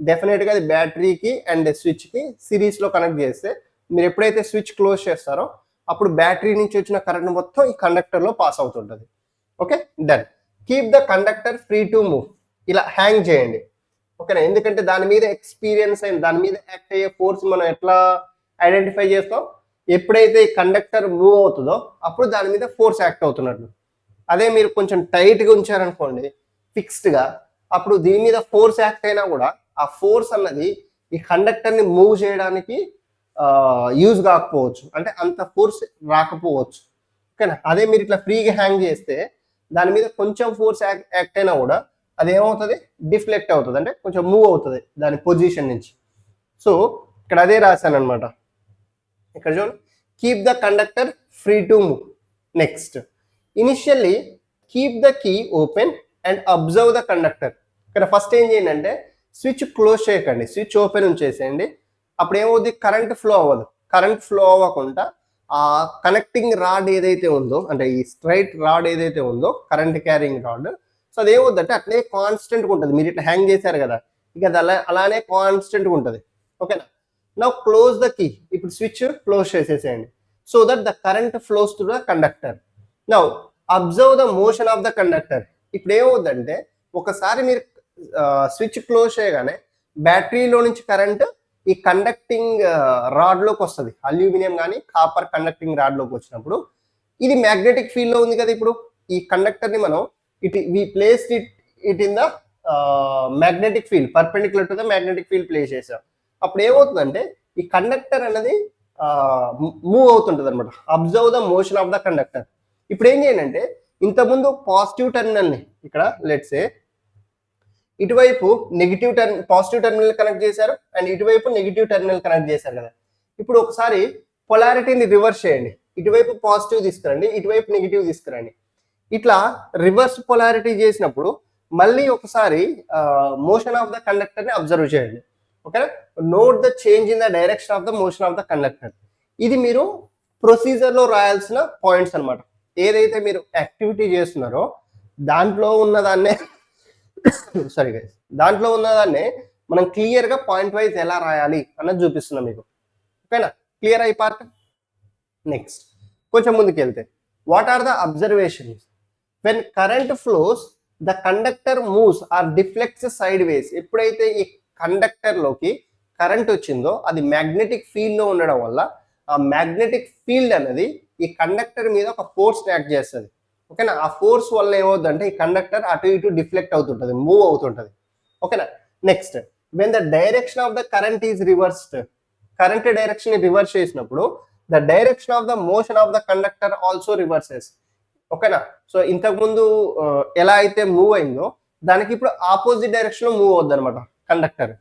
డెఫినెట్గా అది బ్యాటరీకి అండ్ స్విచ్కి సిరీస్లో కనెక్ట్ చేస్తే, మీరు ఎప్పుడైతే స్విచ్ క్లోజ్ చేస్తారో అప్పుడు బ్యాటరీ నుంచి వచ్చిన కరెంట్ మొత్తం ఈ కండక్టర్లో పాస్ అవుతుంటుంది. Okay, done. Keep the conductor free to move. ఇలా హ్యాంగ్ చేయండి. ఓకేనా, ఎందుకంటే దాని మీద ఎక్స్పీరియన్స్ అయిన, దాని మీద యాక్ట్ అయ్యే ఫోర్స్ మనం ఎట్లా ఐడెంటిఫై చేస్తాం, ఎప్పుడైతే ఈ కండక్టర్ మూవ్ అవుతుందో అప్పుడు దాని మీద ఫోర్స్ యాక్ట్ అవుతున్నట్లు. అదే మీరు కొంచెం టైట్గా ఉంచారనుకోండి ఫిక్స్డ్గా, అప్పుడు దీని మీద ఫోర్స్ యాక్ట్ అయినా కూడా ఆ ఫోర్స్ అన్నది ఈ కండక్టర్ని మూవ్ చేయడానికి యూజ్ కాకపోవచ్చు, అంటే అంత ఫోర్స్ రాకపోవచ్చు. ఓకేనా, అదే మీరు ఇట్లా ఫ్రీగా హ్యాంగ్ చేస్తే దాని మీద కొంచెం ఫోర్స్ యాక్ట్ అయినా కూడా అది ఏమవుతుంది, డిఫ్లెక్ట్ అవుతుంది, అంటే కొంచెం మూవ్ అవుతుంది దాని పొజిషన్ నుంచి. సో ఇక్కడ అదే రాశాను అనమాట. ఇక్కడ చూడండి, keep the conductor free to move. Next, initially keep the key open and observe the conductor. ఇక్కడ ఫస్ట్ ఏం చేయండి అంటే స్విచ్ క్లోజ్ చేయకండి, స్విచ్ ఓపెన్ ఉంచేసేయండి. అప్పుడు ఏమవుతుంది, కరెంట్ ఫ్లో అవ్వదు. కరెంట్ ఫ్లో అవ్వకుండా ఆ కనెక్టింగ్ రాడ్ ఏదైతే ఉందో, అంటే ఈ స్ట్రైట్ రాడ్ ఏదైతే ఉందో కరెంట్ క్యారింగ్ రాడ్, సో అది ఏమవుతుందంటే అట్లే కాన్స్టెంట్గా ఉంటుంది. మీరు ఇట్లా హ్యాంగ్ చేశారు కదా, ఇక అది అలానే కాన్స్టెంట్గా ఉంటుంది. ఓకేనా, నౌ క్లోజ్ ద కీ. ఇప్పుడు స్విచ్ క్లోజ్ చేసేసేయండి so that the current flows to the conductor. Now observe the motion of the conductor. ఇప్పుడు ఏమవుతుందంటే ఒకసారి మీరు స్విచ్ క్లోజ్ చేయగానే బ్యాటరీలో నుంచి కరెంట్ ఈ కండక్టింగ్ రాడ్లోకి వస్తుంది. అల్యూమినియం కానీ కాపర్ కండక్టింగ్ రాడ్లోకి వచ్చినప్పుడు ఇది మ్యాగ్నెటిక్ ఫీల్డ్లో ఉంది కదా. ఇప్పుడు ఈ కండక్టర్ని మనం we place it in the magnetic field, perpendicular to the magnetic field place చేసాం. అప్పుడు ఏమవుతుందంటే ఈ కండక్టర్ అనేది మూవ్ అవుతుంటుంది అనమాట. Observe the motion of the conductor. ఇప్పుడు ఏం చేయండి అంటే ఇంతకుముందు పాజిటివ్ టెర్మినల్ని ఇక్కడ లెట్సే ఇటువైపు పాజిటివ్ టెర్మినల్ కనెక్ట్ చేశారు అండ్ ఇటువైపు నెగిటివ్ టెర్మినల్ కనెక్ట్ చేశారు కదా. ఇప్పుడు ఒకసారి పొలారిటీని రివర్స్ చేయండి. ఇటువైపు పాజిటివ్ తీసుకురండి, ఇటువైపు నెగిటివ్ తీసుకురండి. ఇట్లా రివర్స్ పొలారిటీ చేసినప్పుడు మళ్ళీ ఒకసారి మోషన్ ఆఫ్ ద కండక్టర్ని అబ్జర్వ్ చేయండి. ఓకేనా, note the change in the direction of the motion of the conductor. ఇది మీరు ప్రొసీజర్లో రాయాల్సిన పాయింట్స్ అనమాట. ఏదైతే మీరు యాక్టివిటీ చేస్తున్నారో దాంట్లో ఉన్నదాన్నే దాంట్లో ఉన్నదాన్నే మనం క్లియర్గా పాయింట్ వైజ్ ఎలా రాయాలి అన్నది చూపిస్తున్నాం మీకు. ఓకేనా, క్లియర్ అయి పార్ట్. నెక్స్ట్ కొంచెం ముందుకు వెళ్తే, what are the observations when current flows the conductor moves or deflects sideways. ఎప్పుడైతే ఈ కండక్టర్లోకి కరెంట్ వచ్చిందో అది మ్యాగ్నెటిక్ ఫీల్డ్లో ఉండడం వల్ల ఆ మ్యాగ్నెటిక్ ఫీల్డ్ అనేది ఈ కండక్టర్ మీద ఒక ఫోర్స్ యాక్ట్ చేస్తుంది. ఓకేనా, ఆ ఫోర్స్ వల్ల ఏమవుతుందంటే ఈ కండక్టర్ అటు ఇటు డిఫ్లెక్ట్ అవుతుంటుంది, మూవ్ అవుతుంటుంది. ఓకేనా, next when the direction of the current is reversed. Current direction reverse చేసినప్పుడు the direction of the motion of the conductor also reverses. ఓకేనా, సో ఇంతకుముందు ఎలా అయితే మూవ్ అయిందో దానికి ఇప్పుడు ఆపోజిట్ డైరెక్షన్లో మూవ్ అవుద్ది అనమాట conductor.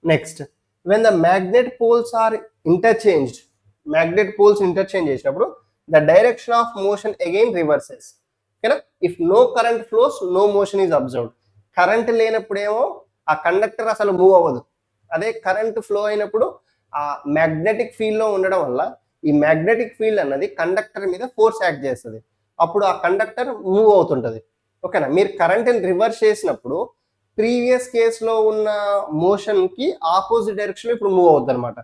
Next when the magnet poles are interchanged. Magnet poles interchange చేసినప్పుడు the direction of motion again reverses. ఓకేనా, if no current flows no motion is observed. Current లేనప్పుడేమో ఆ కండక్టర్ అసలు మూవ్ అవ్వదు. అదే కరెంట్ ఫ్లో అయినప్పుడు ఆ మ్యాగ్నెటిక్ ఫీల్డ్లో ఉండడం వల్ల ఈ మ్యాగ్నెటిక్ ఫీల్డ్ అన్నది కండక్టర్ మీద ఫోర్స్ యాక్ట్ చేస్తుంది. అప్పుడు ఆ కండక్టర్ మూవ్ అవుతుంటుంది. ఓకేనా, మీరు కరెంట్ని రివర్స్ చేసినప్పుడు ప్రీవియస్ కేసులో ఉన్న మోషన్కి ఆపోజిట్ డైరెక్షన్ ఇప్పుడు మూవ్ అవుతుంది అనమాట.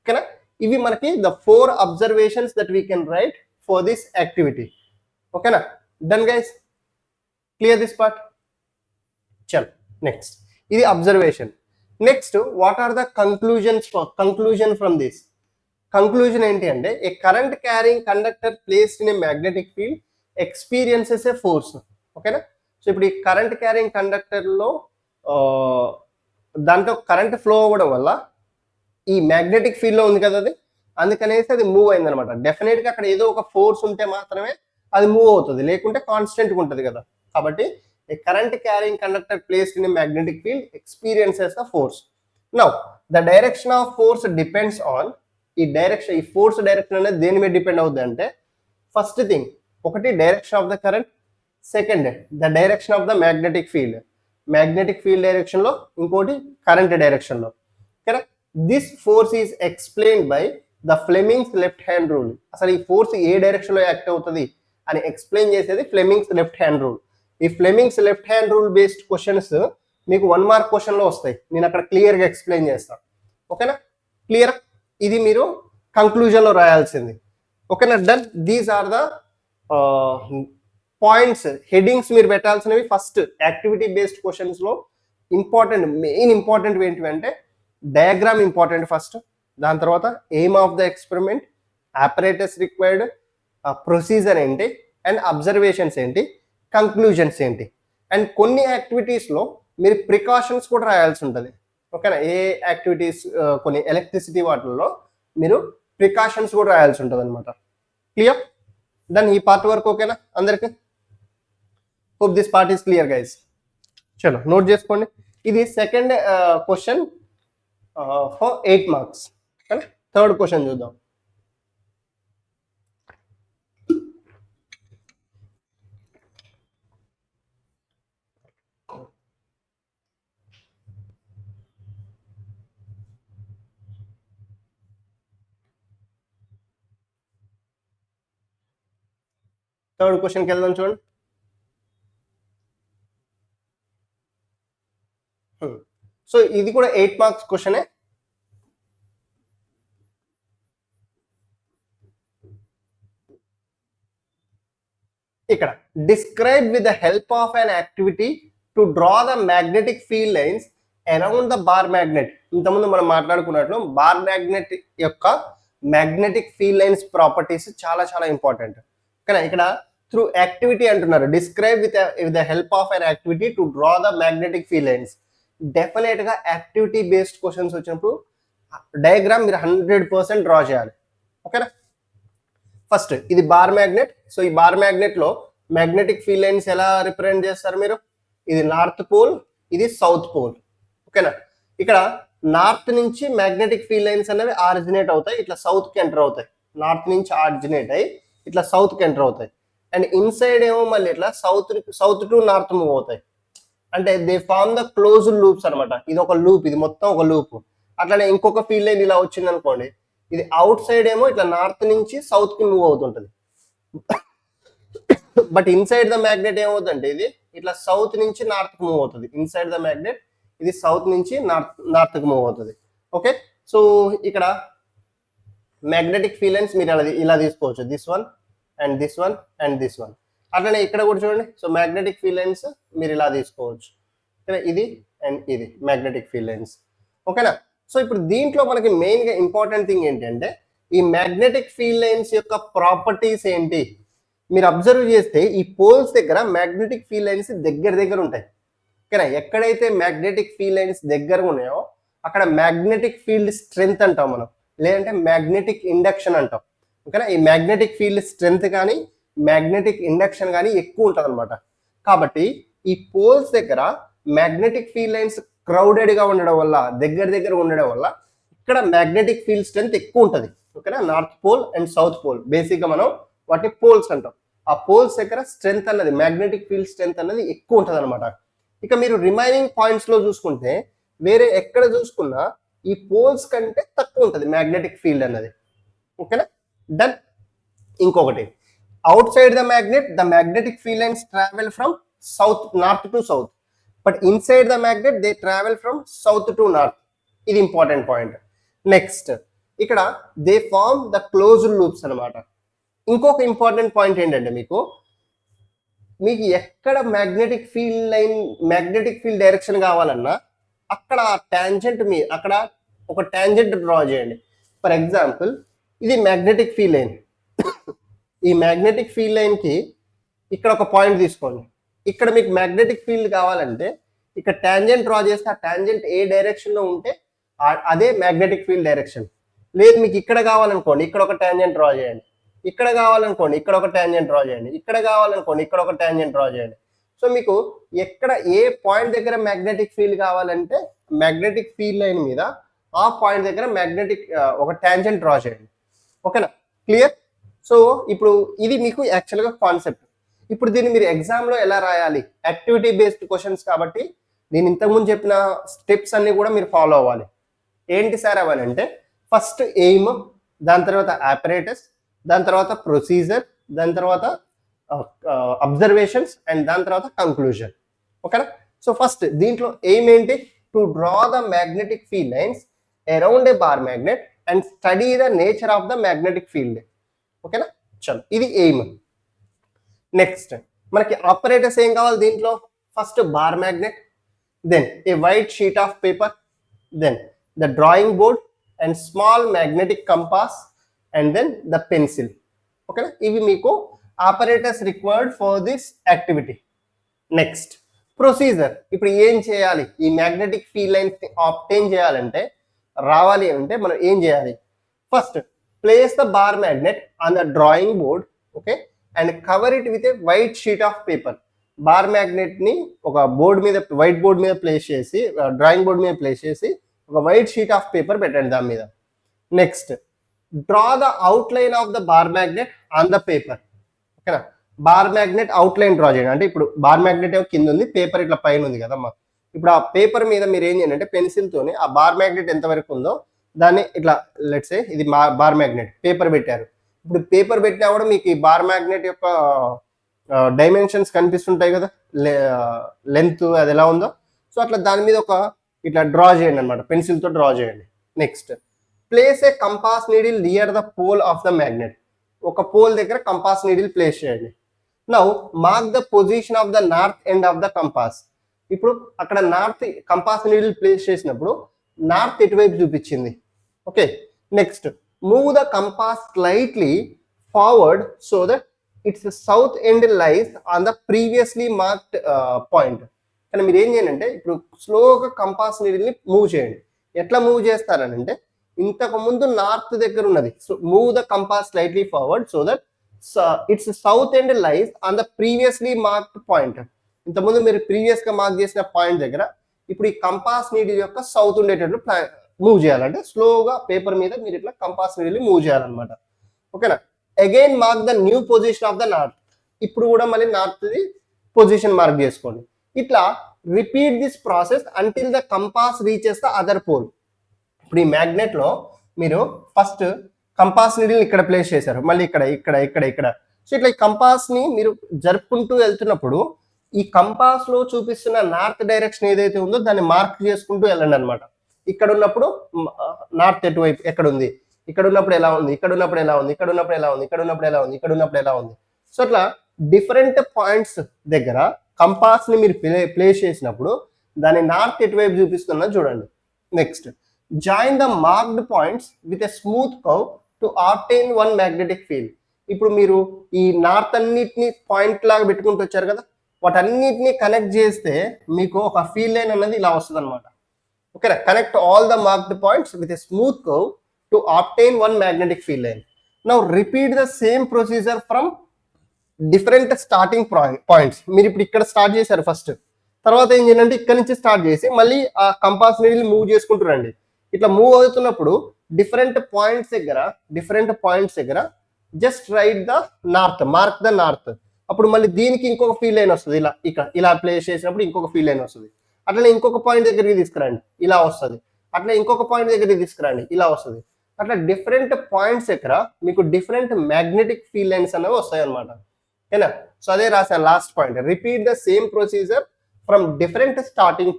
ఓకేనా, ఇవి మనకి the 4 observations that we can write for this activity. ఓకేనా, done guys, clear this part. చలో నెక్స్ట్, ఇది observation. Next what are the conclusion from this? Conclusion ఏంటి అంటే a current carrying conductor placed in a magnetic field experiences a force. ఓకేనా? So ఇప్పుడు ఈ current carrying కండక్టర్లో దాంట్లో current flow అవ్వడం వల్ల ఈ మ్యాగ్నెటిక్ ఫీల్డ్లో ఉంది కదా అది, అందుకనేసి అది మూవ్ అయింది అనమాట. డెఫినెట్గా అక్కడ ఏదో ఒక ఫోర్స్ ఉంటే మాత్రమే అది మూవ్ అవుతుంది, లేకుంటే కాన్స్టెంట్గా ఉంటుంది కదా. కాబట్టి a current carrying conductor placed in magnetic field experiences the force. Now the direction of force depends on, ఈ ఫోర్స్ డైరెక్షన్ అనేది దేని మీద డిపెండ్ అవుతుంది అంటే, ఫస్ట్ థింగ్ ఒకటి direction of the current, second the direction of the magnetic field, magnetic field డైరెక్షన్లో, ఇంకోటి current డైరెక్షన్లో. Correct? This force is explained by the Fleming's left hand rule. అసలు ఈ ఫోర్స్ ఏ డైరెక్షన్లో యాక్ట్ అవుతుంది అని ఎక్స్ప్లెయిన్ చేసేది ఫ్లెమింగ్స్ లెఫ్ట్ హ్యాండ్ రూల్. ఈ Fleming's left hand rule based questions మీకు 1 మార్క్ క్వశ్చన్లో వస్తాయి. నేను అక్కడ క్లియర్గా ఎక్స్ప్లెయిన్ చేస్తాను. ఓకేనా? క్లియర్? ఇది మీరు కంక్లూజన్లో రాయాల్సింది. ఓకేనా? Done. These are the points, headings మీరు పెట్టాల్సినవి. ఫస్ట్ యాక్టివిటీ బేస్డ్ క్వశ్చన్స్లో మెయిన్ ఇంపార్టెంట్ ఏంటివంటే డయాగ్రామ్ ఇంపార్టెంట్ ఫస్ట్, దాని తర్వాత aim of the experiment, apparatus required, procedure ఏంటి, అండ్ అబ్జర్వేషన్స్ ఏంటి, కంక్లూజన్స్ ఏంటి. అండ్ కొన్ని యాక్టివిటీస్లో మీరు ప్రికాషన్స్ కూడా రాయాల్సి ఉంటుంది. ఓకేనా? ఏ యాక్టివిటీస్, కొన్ని ఎలక్ట్రిసిటీ వాటిల్లో మీరు ప్రికాషన్స్ కూడా రాయాల్సి ఉంటుంది అనమాట. క్లియర్? దెన్ ఈ పార్ట్ వరకు ఓకేనా అందరికి? Hope this part is clear guys. చలో నోట్ చేసుకోండి. ఇది second question for 8 marks. Third question చూద్దాం. థర్డ్ క్వశ్చన్కి వెళ్దాం చూడండి. సో ఇది కూడా 8 మార్క్స్ క్వశ్చనే. ఇక్కడ describe with the help of an activity to draw the magnetic field lines around the bar magnet. ఇంతకుముందు మనం మాట్లాడుకున్నట్లు బార్ మ్యాగ్నెట్ యొక్క మ్యాగ్నెటిక్ ఫీల్డ్ లైన్స్ ప్రాపర్టీస్ చాలా చాలా ఇంపార్టెంట్. కానీ ఇక్కడ త్రూ యాక్టివిటీ అంటున్నారు. Describe with the help of an activity to draw the magnetic field lines. Definite గా యాక్టివిటీ బేస్డ్ క్వశ్చన్స్ వచ్చినప్పుడు డయాగ్రామ్ మీరు 100% డ్రా చేయాలి. ఓకేనా? ఫస్ట్ ఇది బార్ మ్యాగ్నెట్. సో ఈ బార్ మ్యాగ్నెట్ లో మ్యాగ్నెటిక్ ఫీల్డ్ లైన్స్ ఎలా రిప్రజెంట్ చేస్తారు మీరు? ఇది నార్త్ పోల్, ఇది సౌత్ పోల్. ఓకేనా? ఇక్కడ నార్త్ నుంచి మ్యాగ్నెటిక్ ఫీల్డ్ లైన్స్ అనేవి ఆరిజినేట్ అవుతాయి, ఇట్లా సౌత్ కి ఎంటర్ అవుతాయి. నార్త్ నుంచి ఆరిజినేట్ అయ్యి ఇట్లా సౌత్ కి ఎంటర్ అవుతాయి. అండ్ ఇన్సైడ్ ఏమో మళ్ళీ ఇట్లా సౌత్ టు నార్త్ మూవ్ అవుతాయి. అంటే they form the closed loops అనమాట. ఇది ఒక లూప్, ఇది మొత్తం ఒక లూప్. అట్లానే ఇంకొక ఫీల్డ్ లైన్ ఇలా వచ్చింది అనుకోండి, ఇది అవుట్ సైడ్ ఏమో ఇట్లా నార్త్ నుంచి సౌత్ కి మూవ్ అవుతుంటది. బట్ ఇన్సైడ్ ద మ్యాగ్నెట్ ఏమవుతుందంటే ఇది ఇట్లా సౌత్ నుంచి నార్త్ కి మూవ్ అవుతుంది. ఇన్సైడ్ ద మ్యాగ్నెట్ ఇది సౌత్ నుంచి నార్త్ కి మూవ్ అవుతుంది. ఓకే? సో ఇక్కడ మ్యాగ్నెటిక్ ఫీల్డ్ లైన్స్ మీరు ఇలా తీసుకోవచ్చు. This one and this one and this one. అట్లనే ఇక్కడ కూడా చూడండి. సో మ్యాగ్నెటిక్ ఫీల్డ్ లైన్స్ మీరు ఇలా తీసుకోవచ్చు. ఇది అండ్ ఇది మ్యాగ్నెటిక్ ఫీల్డ్ లైన్స్. ఓకేనా? సో ఇప్పుడు దీంట్లో మనకి మెయిన్ గా ఇంపార్టెంట్ థింగ్ ఏంటంటే ఈ మ్యాగ్నెటిక్ ఫీల్డ్ లైన్స్ యొక్క ప్రాపర్టీస్ ఏంటి మీరు అబ్జర్వ్ చేస్తే ఈ పోల్స్ దగ్గర మ్యాగ్నెటిక్ ఫీల్డ్ లైన్స్ దగ్గర ఉంటాయి. ఓకేనా? ఎక్కడైతే మ్యాగ్నెటిక్ ఫీల్డ్ లైన్స్ దగ్గర ఉన్నాయో అక్కడ మ్యాగ్నెటిక్ ఫీల్డ్ స్ట్రెంగ్త్ అంటాం మనం, లేదంటే మ్యాగ్నెటిక్ ఇండక్షన్ అంటాం. ఓకేనా? ఈ మ్యాగ్నెటిక్ ఫీల్డ్ స్ట్రెంగ్త్ కానీ మ్యాగ్నెటిక్ ఇండక్షన్ కానీ ఎక్కువ ఉంటుంది అనమాట. కాబట్టి ఈ పోల్స్ దగ్గర మ్యాగ్నెటిక్ ఫీల్డ్ లైన్స్ క్రౌడెడ్ గా ఉండడం వల్ల, దగ్గర ఉండడం వల్ల ఇక్కడ మ్యాగ్నెటిక్ ఫీల్డ్ స్ట్రెంగ్త్ ఎక్కువ ఉంటుంది. ఓకేనా? North pole and south pole basic గా మనం వాటిని పోల్స్ అంటాం. ఆ పోల్స్ దగ్గర స్ట్రెంగ్త్ అన్నది, మ్యాగ్నెటిక్ ఫీల్డ్ స్ట్రెంగ్త్ అనేది ఎక్కువ ఉంటుంది అనమాట. ఇక మీరు రిమైనింగ్ పాయింట్స్ లో చూసుకుంటే వేరే ఎక్కడ చూసుకున్నా ఈ పోల్స్ కంటే తక్కువ ఉంటుంది మ్యాగ్నెటిక్ ఫీల్డ్ అన్నది. ఓకేనా? డన్. ఇంకొకటి, outside the magnetic field lines travel from north to south, but inside the magnet they travel from south to north. ఇది ఇంపార్టెంట్ పాయింట్. నెక్స్ట్ ఇక్కడ they form the closed loops అనమాట. ఇంకొక important point ఏంటంటే మీకు ఎక్కడ magnetic field direction కావాలన్నా అక్కడ tangent మీ అక్కడ ఒక టాంజెంట్ డ్రా చేయండి. ఫర్ ఎగ్జాంపుల్ ఇది మ్యాగ్నెటిక్ ఫీల్డ్ లైన్. ఈ మ్యాగ్నెటిక్ ఫీల్డ్ లైన్కి ఇక్కడ ఒక పాయింట్ తీసుకోండి. ఇక్కడ మీకు మ్యాగ్నెటిక్ ఫీల్డ్ కావాలంటే ఇక్కడ టాంజెంట్ డ్రా చేస్తే ఆ టాంజెంట్ ఏ డైరెక్షన్లో ఉంటే అదే మ్యాగ్నెటిక్ ఫీల్డ్ డైరెక్షన్. లేదు మీకు ఇక్కడ కావాలనుకోండి, ఇక్కడ ఒక టాంజెంట్ డ్రా చేయండి. ఇక్కడ కావాలనుకోండి, ఇక్కడ ఒక టాంజెంట్ డ్రా చేయండి. ఇక్కడ కావాలనుకోండి, ఇక్కడ ఒక టాంజెంట్ డ్రా చేయండి. సో మీకు ఎక్కడ ఏ పాయింట్ దగ్గర మ్యాగ్నెటిక్ ఫీల్డ్ కావాలంటే మ్యాగ్నెటిక్ ఫీల్డ్ లైన్ మీద ఆ పాయింట్ దగ్గర మ్యాగ్నెటిక్ ఒక టాంజెంట్ డ్రా చేయండి. ఓకేనా, క్లియర్? సో ఇప్పుడు ఇది మీకు యాక్చువల్గా కాన్సెప్ట్. ఇప్పుడు దీన్ని మీరు ఎగ్జామ్లో ఎలా రాయాలి? యాక్టివిటీ బేస్డ్ క్వశ్చన్స్ కాబట్టి నేను ఇంతకుముందు చెప్పిన స్టెప్స్ అన్ని కూడా మీరు ఫాలో అవ్వాలి. ఏంటి సార్ అవ్వాలంటే ఫస్ట్ ఎయిమ్, దాని తర్వాత ఆపరేటస్, దాని తర్వాత ప్రొసీజర్, దాని తర్వాత అబ్జర్వేషన్స్ అండ్ దాని తర్వాత కంక్లూజన్. ఓకేనా? సో ఫస్ట్ దీంట్లో ఎయిమ్ ఏంటి? To draw the magnetic field lines around a bar magnet and study the nature of the magnetic field. ఓకేనా, చలో ఇది ఎయిమ్. నెక్స్ట్ మనకి ఆపరేటర్స్ ఏం కావాలి దీంట్లో? First bar magnet, then a white sheet of paper, then the drawing board and small magnetic compass and then the pencil. ఓకేనా, ఇవి మీకు operators required for this activity. Next procedure. ఇప్పుడు ఏం చేయాలి? ఈ మ్యాగ్నెటిక్ ఫీల్డ్ లైన్స్ ఆబ్టైన్ చేయాలంటే, రావాలి అంటే మనం ఏం చేయాలి? First place the bar magnet on the drawing board, okay, and cover it with a white sheet of paper. Bar magnet ని ఒక బోర్డ్ మీద, వైట్ బోర్డ్ మీద ప్లేస్ చేసి, డ్రాయింగ్ బోర్డ్ మీద ప్లేస్ చేసి ఒక వైట్ షీట్ ఆఫ్ పేపర్ పెట్టండి దాని మీద. Next draw the outline of the bar magnet on the paper. ఓకేనా, bar magnet outline draw చేయండి. అంటే ఇప్పుడు బార్ మ్యాగ్నెట్ ఏమో కింద ఉంది, పేపర్ ఇట్లా పైన ఉంది కదమ్మా. ఇప్పుడు ఆ పేపర్ మీద మీరు ఏం చేయండి అంటే పెన్సిల్ తోని ఆ బార్ మ్యాగ్నెట్ ఎంత వరకు ఉందో దాన్ని ఇట్లా, లెట్స్ సే ఇది బార్ మ్యాగ్నెట్, పేపర్ పెట్టారు. ఇప్పుడు పేపర్ పెట్టినా కూడా మీకు ఈ బార్ మ్యాగ్నెట్ యొక్క డైమెన్షన్స్ కనిపిస్తుంటాయి కదా, లెంత్ అది ఎలా ఉందో. సో అట్లా దాని మీద ఒక ఇట్లా డ్రా చేయండి అనమాట, పెన్సిల్తో డ్రా చేయండి. Next place a compass needle near the pole of the magnet. ఒక పోల్ దగ్గర కంపాస్ నీడిల్ ప్లేస్ చేయండి. Now mark the position of the north end of the compass. ఇప్పుడు అక్కడ నార్త్ కంపాస్ నీడిల్ ప్లేస్ చేసినప్పుడు north ఎటువైపు చూపించింది. Okay, next move the compass slightly forward so that its south end lies on the previously marked point. కానీ మీరు ఏం చేయండి అంటే ఇప్పుడు స్లోగా కంపాస్ నీడిల్ని మూవ్ చేయండి. ఎట్లా మూవ్ చేస్తారని అంటే ఇంతకు ముందు నార్త్ దగ్గర ఉన్నది, so move the compass slightly forward so that its south end lies on the previously marked point. ఇంతకుముందు మీరు ప్రీవియస్ గా మార్క్ చేసిన పాయింట్ దగ్గర ఇప్పుడు ఈ కంపాస్ నీడిల్ యొక్క సౌత్ ఉండేటట్లు మూవ్ చేయాలంటే స్లోగా పేపర్ మీద మీరు ఇట్లా కంపాస్ నీడిల్ మూవ్ చేయాలన్నమాట. ఓకేనా, again mark the new position of the north. ఇప్పుడు కూడా మళ్ళీ నార్త్ ది పొజిషన్ మార్క్ చేసుకోండి. ఇట్లా repeat this process until the compass reaches the other pole. ఇప్పుడు ఈ మ్యాగ్నెట్ లో మీరు ఫస్ట్ కంపాస్ నీడిల్ ఇక్కడ ప్లేస్ చేశారు, మళ్ళీ ఇక్కడ ఇక్కడ ఇక్కడ ఇక్కడ. సో ఇట్లా ఈ కంపాస్ ని మీరు జరుపుకుంటూ వెళ్తున్నప్పుడు ఈ కంపాస్ లో చూపిస్తున్న నార్త్ డైరెక్షన్ ఏదైతే ఉందో దాన్ని మార్క్ చేసుకుంటూ వెళ్ళండి అనమాట. ఇక్కడ ఉన్నప్పుడు నార్త్ ఎటువైపు ఎక్కడ ఉంది, ఇక్కడ ఉన్నప్పుడు ఎలా ఉంది, ఇక్కడ ఉన్నప్పుడు ఎలా ఉంది, ఇక్కడ ఉన్నప్పుడు ఎలా ఉంది, ఇక్కడ ఉన్నప్పుడు ఎలా ఉంది, ఇక్కడ ఉన్నప్పుడు ఎలా ఉంది. సో అట్లా డిఫరెంట్ పాయింట్స్ దగ్గర కంపాస్ ని మీరు ప్లేస్ చేసినప్పుడు దాని నార్త్ ఎటువైపు చూపిస్తున్నా చూడండి. Next join the marked points with a smooth curve to obtain one magnetic field. ఇప్పుడు మీరు ఈ నార్త్ అన్నిటిని పాయింట్ లాగా పెట్టుకుంటూ వచ్చారు కదా, వాటన్నిటిని కనెక్ట్ చేస్తే మీకు ఒక ఫీల్డ్ లైన్ అనేది ఇలా వస్తుంది అనమాట. ఓకేనా, connect all the marked points with a smooth curve to obtain one magnetic field line. Now repeat the same procedure from different starting points. మీరు ఇప్పుడు ఇక్కడ స్టార్ట్ చేశారు ఫస్ట్, తర్వాత ఏం చేయాలంటే ఇక్కడ నుంచి స్టార్ట్ చేసి మళ్ళీ ఆ కంపాస్ నీడిల్ మూవ్ చేసుకుంటూ రండి. ఇట్లా మూవ్ అవుతున్నప్పుడు డిఫరెంట్ పాయింట్స్ దగ్గర just right the north, mark the north. అప్పుడు మళ్ళీ దీనికి ఇంకొక ఫీల్డ్ లైన్ వస్తుంది, ఇలా ఇక్కడ ఇలా ప్లేస్ చేసినప్పుడు ఇంకొక ఫీల్డ్ లైన్ వస్తుంది. అట్లనే ఇంకొక పాయింట్ దగ్గరికి తీసుకురండి, ఇలా వస్తుంది. అట్లా ఇంకొక పాయింట్ దగ్గరికి తీసుకురండి, ఇలా వస్తుంది. అట్లా డిఫరెంట్ పాయింట్స్ దగ్గర మీకు డిఫరెంట్ మ్యాగ్నెటిక్ ఫీల్డ్ లైన్స్ అనేవి వస్తాయి అనమాట. ఓకేనా, సో అదే రాశాను last point. Repeat the same procedure from different starting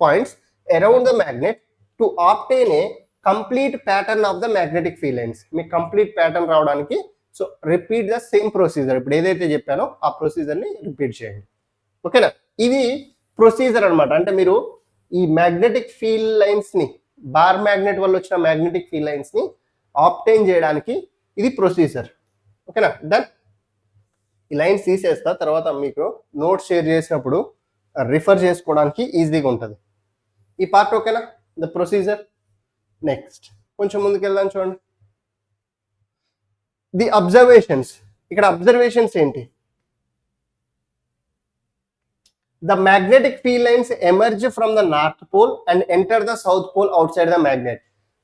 points around the magnet to obtain a complete pattern of the magnetic field lines. మీకు కంప్లీట్ ప్యాటర్న్ రావడానికి so repeat the same procedure. ఇప్పుడు ఏదైతే చెప్పానో ఆ ప్రొసీజర్ని repeat చేయండి. ఓకేనా, ఇది procedure అనమాట. అంటే మీరు ఈ మ్యాగ్నెటిక్ ఫీల్డ్ లైన్స్ ని, బార్ మ్యాగ్నెట్ వల్ల వచ్చిన మ్యాగ్నెటిక్ ఫీల్డ్ లైన్స్ ని ఆబ్టైన్ చేయడానికి ఇది ప్రొసీజర్. ఓకేనా, డన్. ఈ లైన్స్ తీసేస్తా, తర్వాత మీకు నోట్స్ షేర్ చేసినప్పుడు రిఫర్ చేసుకోవడానికి ఈజీగా ఉంటుంది ఈ పార్ట్. ఓకేనా, ద ప్రొసీజర్. నెక్స్ట్ కొంచెం ముందుకు వెళ్దాం, చూడండి. The observations. ఇక్కడ అబ్జర్వేషన్స్ ఏంటి? The magnetic field lines emerge from the north pole and enter the south pole outside the magnet.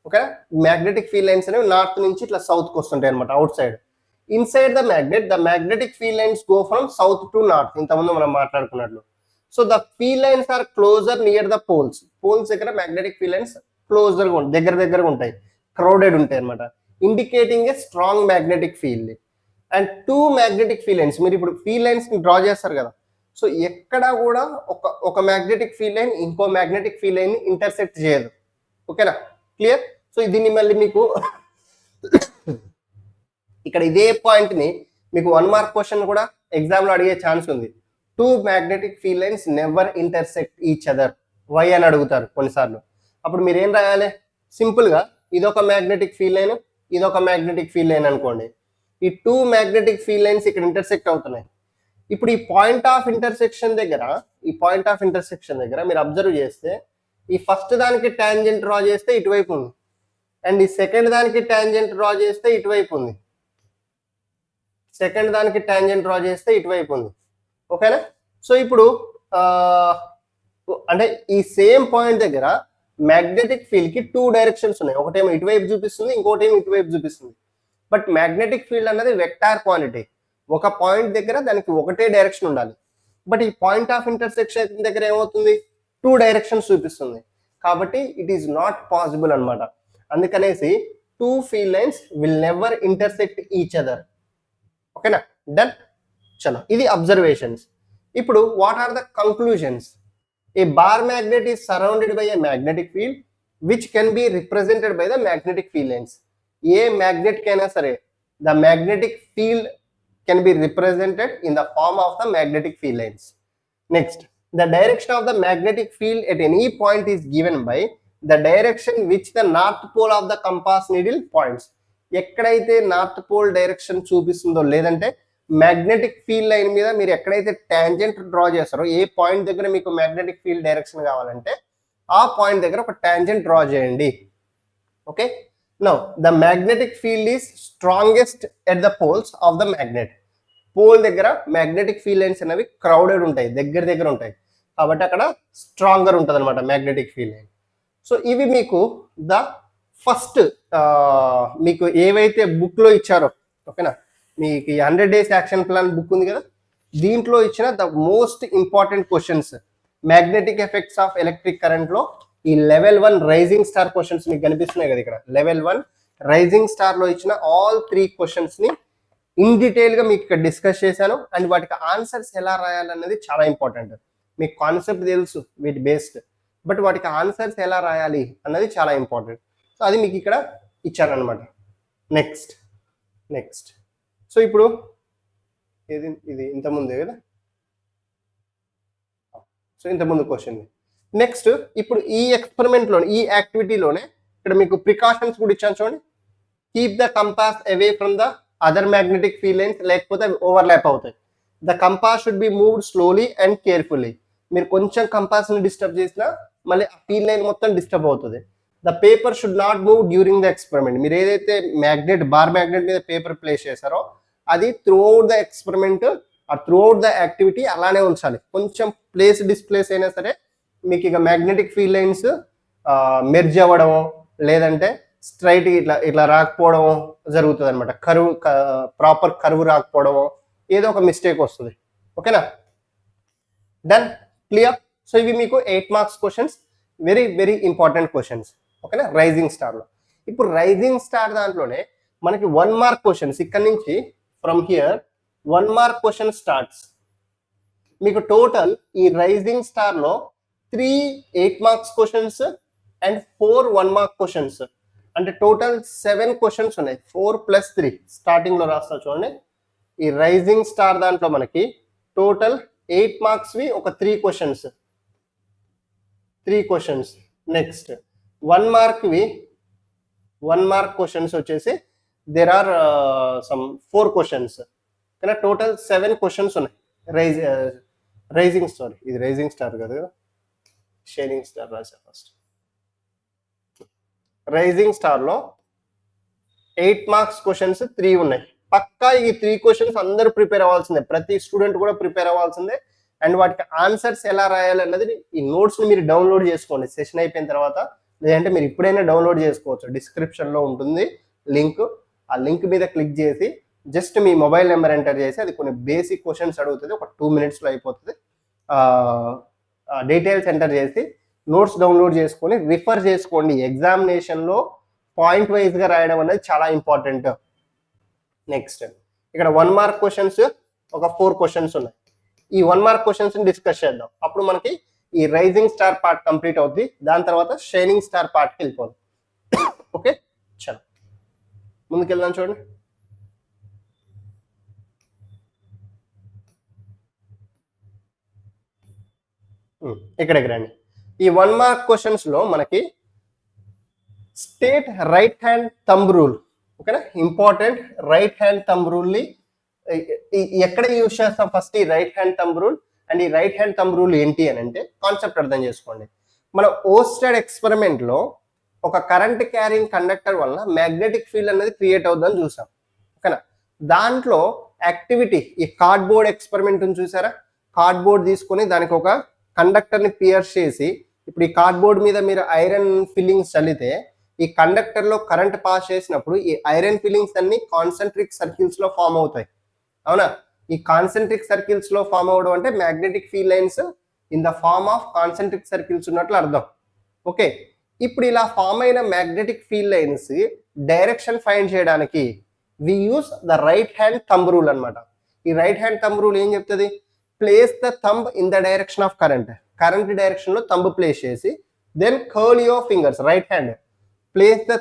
Okay, magnetic field lines అనేవి నార్త్ నుంచి ఇట్లా సౌత్ కి వస్తుంటాయి అన్నమాట, outside. Inside the magnet the magnetic field lines go from south to north, ఇంతకుముందు మనం మాట్లాడుకున్నట్లు. So the field lines are closer near the poles. Poles దగ్గర మ్యాగ్నెటిక్ ఫీల్డ్ లైన్స్ క్లోజర్ గా దగ్గర దగ్గరగా ఉంటాయి, క్రౌడెడ్ ఉంటాయి అనమాట, indicating a strong magnetic field. And two magnetic field lines, మీరు ఇప్పుడు ఫీల్డ్ లైన్స్ ని డ్రా చేస్తారు కదా, సో ఎక్కడ కూడా ఒక మ్యాగ్నెటిక్ ఫీల్డ్ లైన్ ఇంకో మ్యాగ్నెటిక్ ఫీల్డ్ లైన్ ని ఇంటర్సెక్ట్ చేయదు. ఓకేనా, క్లియర్. సో దీన్ని మళ్ళీ మీకు ఇక్కడ ఇదే పాయింట్ ని మీకు 1 మార్క్ క్వశ్చన్ కూడా ఎగ్జామ్ లో అడిగే ఛాన్స్ ఉంది. Two magnetic field lines never intersect each other, why అని అడుగుతారు కొన్నిసార్లు. అప్పుడు మీరు ఏం రాయాలి? సింపుల్ గా ఇదొక మ్యాగ్నెటిక్ ఫీల్డ్ లైన్, ఇదొక మ్యాగ్నెటిక్ ఫీల్డ్ లైన్ అనుకోండి. ఈ టూ మ్యాగ్నెటిక్ ఫీల్డ్ లైన్స్ ఇక్కడ ఇంటర్సెక్ట్ అవుతున్నాయి. ఇప్పుడు ఈ పాయింట్ ఆఫ్ ఇంటర్సెక్షన్ దగ్గర మీరు అబ్జర్వ్ చేస్తే ఈ ఫస్ట్ దానికి టాంజెంట్ డ్రా చేస్తే ఇటువైపు ఉంది, అండ్ ఈ సెకండ్ దానికి టాంజెంట్ డ్రా చేస్తే ఇటువైపు ఉంది, ఓకేనా. సో ఇప్పుడు అంటే ఈ సేమ్ పాయింట్ దగ్గర మ్యాగ్నెటిక్ ఫీల్డ్ కి 2 డైరెక్షన్స్ ఉన్నాయి, ఒకటేమో ఇటువైపు చూపిస్తుంది, ఇంకోటేమో ఇటువైపు చూపిస్తుంది. బట్ మ్యాగ్నెటిక్ ఫీల్డ్ అనేది వెక్టార్ క్వాంటిటీ, ఒక పాయింట్ దగ్గర దానికి ఒకటే డైరెక్షన్ ఉండాలి. బట్ ఈ పాయింట్ ఆఫ్ ఇంటర్సెక్షన్ దగ్గర ఏమవుతుంది? 2 డైరెక్షన్స్ చూపిస్తుంది. కాబట్టి ఇట్ ఈస్ నాట్ పాసిబుల్ అనమాట. అందుకనేసి 2 field lines will never intersect each other. ఓకేనా, డన్. చలో, ఇది అబ్జర్వేషన్స్. ఇప్పుడు what are the conclusions? A bar magnet is surrounded by a magnetic field which can be represented by the magnetic field lines. ఏ magnet కైనా సరే the magnetic field can be represented in the form of the magnetic field lines. Next, the direction of the magnetic field at any point is given by the direction which the north pole of the compass needle points. ఎక్కడైతే north pole direction చూపిస్తుందో, లేదంటే magnetic field line మీద మీరు ఎక్కడైతే tangent draw చేస్తారో, ఏ point దగ్గర మీకు magnetic field direction కావాలంటే ఆ పాయింట్ దగ్గర ఒక టాంజెంట్ డ్రా చేయండి. Okay, now the magnetic field is strongest at the poles of the magnet. Pole దగ్గర మ్యాగ్నెటిక్ ఫీల్డ్ లైన్స్ అనేవి క్రౌడెడ్ ఉంటాయి, దగ్గర ఉంటాయి, కాబట్టి అక్కడ స్ట్రాంగర్ ఉంటుంది అనమాట మ్యాగ్నెటిక్ ఫీల్డ్ లైన్. సో ఇవి మీకు ద ఫస్ట్ మీకు ఏవైతే బుక్ లో ఇచ్చారో, ఓకేనా, మీకు 100 days యాక్షన్ ప్లాన్ బుక్ ఉంది కదా, దీంట్లో ఇచ్చిన the most important questions, magnetic effects of electric current లో ఈ లెవెల్ 1 రైజింగ్ స్టార్ క్వశ్చన్స్ మీకు కనిపిస్తున్నాయి కదా ఇక్కడ. లెవెల్ 1 రైజింగ్ స్టార్ లో ఇచ్చిన ఆల్ 3 క్వశ్చన్స్ ని ఇన్ డీటెయిల్ గా మీకు ఇక్కడ డిస్కస్ చేశాను. అండ్ వాటికి ఆన్సర్స్ ఎలా రాయాలన్నది చాలా ఇంపార్టెంట్. మీకు కాన్సెప్ట్ తెలుసు వీటి బేస్డ్, బట్ వాటికి ఆన్సర్స్ ఎలా రాయాలి అన్నది చాలా ఇంపార్టెంట్. సో అది మీకు ఇక్కడ ఇచ్చారనమాట. నెక్స్ట్ సో ఇప్పుడు ఇది ఇంతకుముందే కదా, సో ఇంతకుముందు క్వశ్చన్. నెక్స్ట్ ఇప్పుడు ఈ ఎక్స్పెరిమెంట్ లోనే, ఈ యాక్టివిటీలోనే ఇక్కడ మీకు ప్రికాషన్స్ కూడా ఇచ్చాను చూడండి. Keep the compass away from the other magnetic field lines, లేకపోతే ఓవర్లాప్ అవుతాయి. The compass should be moved slowly and carefully. మీరు కొంచెం కంపాస్ ని డిస్టర్బ్ చేసినా మళ్ళీ ఆ ఫీల్డ్ లైన్ మొత్తం డిస్టర్బ్ అవుతుంది. The paper should not move during the experiment. మీరు ఏదైతే బార్ మ్యాగ్నెట్ మీద పేపర్ ప్లేస్ చేశారో అది throughout the experiment are throughout the activity అలానే ఉంచాలి. కొంచెం డిస్ప్లేస్ అయినా సరే మీకు ఇక మ్యాగ్నెటిక్ ఫీల్డ్ లైన్స్ మెర్జ్ అవ్వడము, లేదంటే స్ట్రైట్ ఇట్లా రాకపోవడం జరుగుతుంది అనమాట. ప్రాపర్ కర్వ్ రాకపోవడము, ఏదో ఒక మిస్టేక్ వస్తుంది. ఓకేనా, డన్, క్లియర్. సో ఇవి మీకు 8 marks questions, very very important questions. ఓకేనా, రైజింగ్ స్టార్ లో. ఇప్పుడు రైజింగ్ స్టార్ దాంట్లోనే మనకి 1 mark క్వశ్చన్స్, ఇక్కడ నుంచి from here 1 mark question starts. మీకు టోటల్ ఈ రైజింగ్ స్టార్ లో 3 8 marks questions and 4 1 mark questions, అంటే టోటల్ 7 క్వశ్చన్స్ ఉన్నాయి. 4 + 3 స్టార్టింగ్ లో రాస్తా చూడండి. ఈ రైజింగ్ స్టార్ దాంట్లో మనకి టోటల్ 8 marks వి ఒక 3 క్వశ్చన్స్. 3 క్వశ్చన్స్. నెక్స్ట్ 1 మార్క్వి 1 మార్క్ క్వశ్చన్స్ వచ్చేసి దేర్ ఆర్ సమ్ 4 క్వశ్చన్స్. కానీ టోటల్ 7 క్వశ్చన్స్ ఉన్నాయి. రైజింగ్ స్టార్, ఇది రైజింగ్ స్టార్ కదా, షైనింగ్ స్టార్ రాసా ఫస్ట్. రైజింగ్ స్టార్లో 8 మార్క్స్ క్వశ్చన్స్ 3 ఉన్నాయి. పక్కా ఈ 3 క్వశ్చన్స్ అందరూ ప్రిపేర్ అవ్వాల్సిందే, ప్రతి స్టూడెంట్ కూడా ప్రిపేర్ అవ్వాల్సిందే. అండ్ వాటికి ఆన్సర్స్ ఎలా రాయాలి అన్నది ఈ నోట్స్ని మీరు డౌన్లోడ్ చేసుకోండి సెషన్ అయిపోయిన తర్వాత, లేదంటే మీరు ఇప్పుడైనా డౌన్లోడ్ చేసుకోవచ్చు. డిస్క్రిప్షన్లో ఉంటుంది లింక్. ఆ లింక్ మీద క్లిక్ చేసి జస్ట్ మీ మొబైల్ నెంబర్ ఎంటర్ చేసి అది కొన్ని బేసిక్ క్వశ్చన్స్ అడుగుతుంది, ఒక 2 minutesలో అయిపోతుంది. డీటెయిల్స్ ఎంటర్ చేసి నోట్స్ డౌన్లోడ్ చేసుకొని రిఫర్ చేసుకోండి. ఎగ్జామినేషన్లో పాయింట్ వైజ్గా రాయడం అనేది చాలా ఇంపార్టెంట్. నెక్స్ట్ ఇక్కడ 1 మార్క్ క్వశ్చన్స్ ఒక 4 క్వశ్చన్స్ ఉన్నాయి. ఈ 1 మార్క్ క్వశ్చన్స్ డిస్కస్ చేద్దాం. అప్పుడు మనకి ఈ రైజింగ్ స్టార్ పార్ట్ కంప్లీట్ అవుద్ది. దాని తర్వాత షైనింగ్ స్టార్ పార్ట్కి వెళ్ళిపోదు. ఓకే, చలో ముందుకెళ్దాం. చూడండి, ఇక్కడికి రండి. ఈ 1 మార్క్ క్వశ్చన్స్ లో మనకి state right hand thumb rule, ఓకేనా, important. Right hand thumb rule ని ఎక్కడ యూజ్ చేస్తాం? ఫస్ట్ ఈ right hand thumb rule. And ఈ రైట్ హ్యాండ్ థంబ్ రూల్ ఏంటి అని అంటే కాన్సెప్ట్ అర్థం చేసుకోండి. మన ఓస్టెడ్ ఎక్స్పెరిమెంట్ లో ఒక కరెంట్ క్యారింగ్ కండక్టర్ వల్ల మ్యాగ్నెటిక్ ఫీల్డ్ అనేది క్రియేట్ అవుతుందని చూసాం, ఓకేనా. దాంట్లో యాక్టివిటీ ఈ కార్డ్బోర్డ్ ఎక్స్పెరిమెంట్ చూసారా? కార్డ్బోర్డ్ తీసుకొని దానికి ఒక కండక్టర్ ని పియర్స్ చేసి, ఇప్పుడు ఈ కార్డ్బోర్డ్ మీద మీరు ఐరన్ ఫిల్లింగ్స్ చల్లితే ఈ కండక్టర్ లో కరెంట్ పాస్ చేసినప్పుడు ఈ ఐరన్ ఫిల్లింగ్స్ అన్ని కాన్సెంట్రిక్ సర్కిల్స్ లో ఫామ్ అవుతాయి, అవునా. ఈ కాన్సెంట్రిక్ సర్కిల్స్ లో ఫామ్ అవడం అంటే magnetic field lines in the form of concentric circles ఉన్నట్లు అర్థం. ఓకే, ఇప్పుడు ఇలా ఫామ్ అయిన magnetic field lines direction find చేయడానికి we use the right hand thumb rule అనమాట. ఈ రైట్ హ్యాండ్ థంబ్ రూల్ ఏం చెప్తుంది? Place the thumb in the direction of current. Current direction లో థంబ్ ప్లేస్ చేసి then curl your fingers. Right hand place the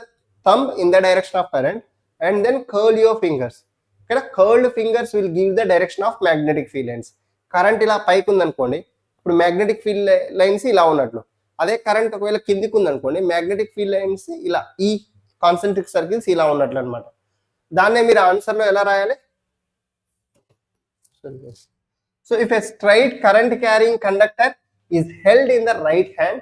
thumb in the direction of current and then curl your fingers. ఇక్కడ curled fingers will give the direction of magnetic field lines. Current ఇలా పైకి ఉందనుకోండి, ఇప్పుడు magnetic field lines ఇలా ఉన్నట్లు. అదే current ఒకవేళ కిందికి ఉందనుకోండి, మ్యాగ్నెటిక్ ఫీల్డ్ లైన్స్ ఇలా, ఈ కాన్సెంట్రిక్ సర్కిల్స్ ఇలా ఉన్నట్లు అనమాట. దాన్నే మీరు ఆన్సర్లో ఎలా రాయాలి? So if a straight current carrying conductor is held in the right hand,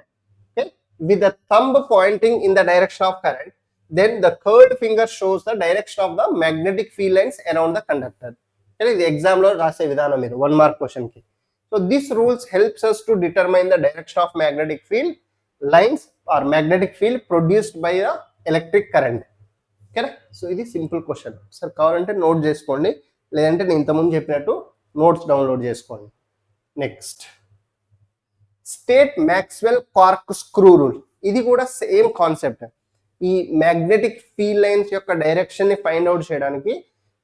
okay, with the thumb pointing in the direction of current, then the curled finger shows the direction of the magnetic field lines around the conductor. Okay, the exam lo rase vidhanam idu 1 mark question ki. So this rules helps us to determine the direction of magnetic field lines or magnetic field produced by the electric current. Okay, so ఇది simple question. Sir కావాలంటే note చేసుకోండి, లేదంటే నేను ఇంతకుముందు చెప్పినట్టు notes download చేసుకోండి. Next state Maxwell corkscrew rule. ఇది కూడా సేమ్ కాన్సెప్ట్. ఈ మ్యాగ్నెటిక్ ఫీల్డ్ లైన్స్ యొక్క డైరెక్షన్ ని ఫైండ్ అవుట్ చేయడానికి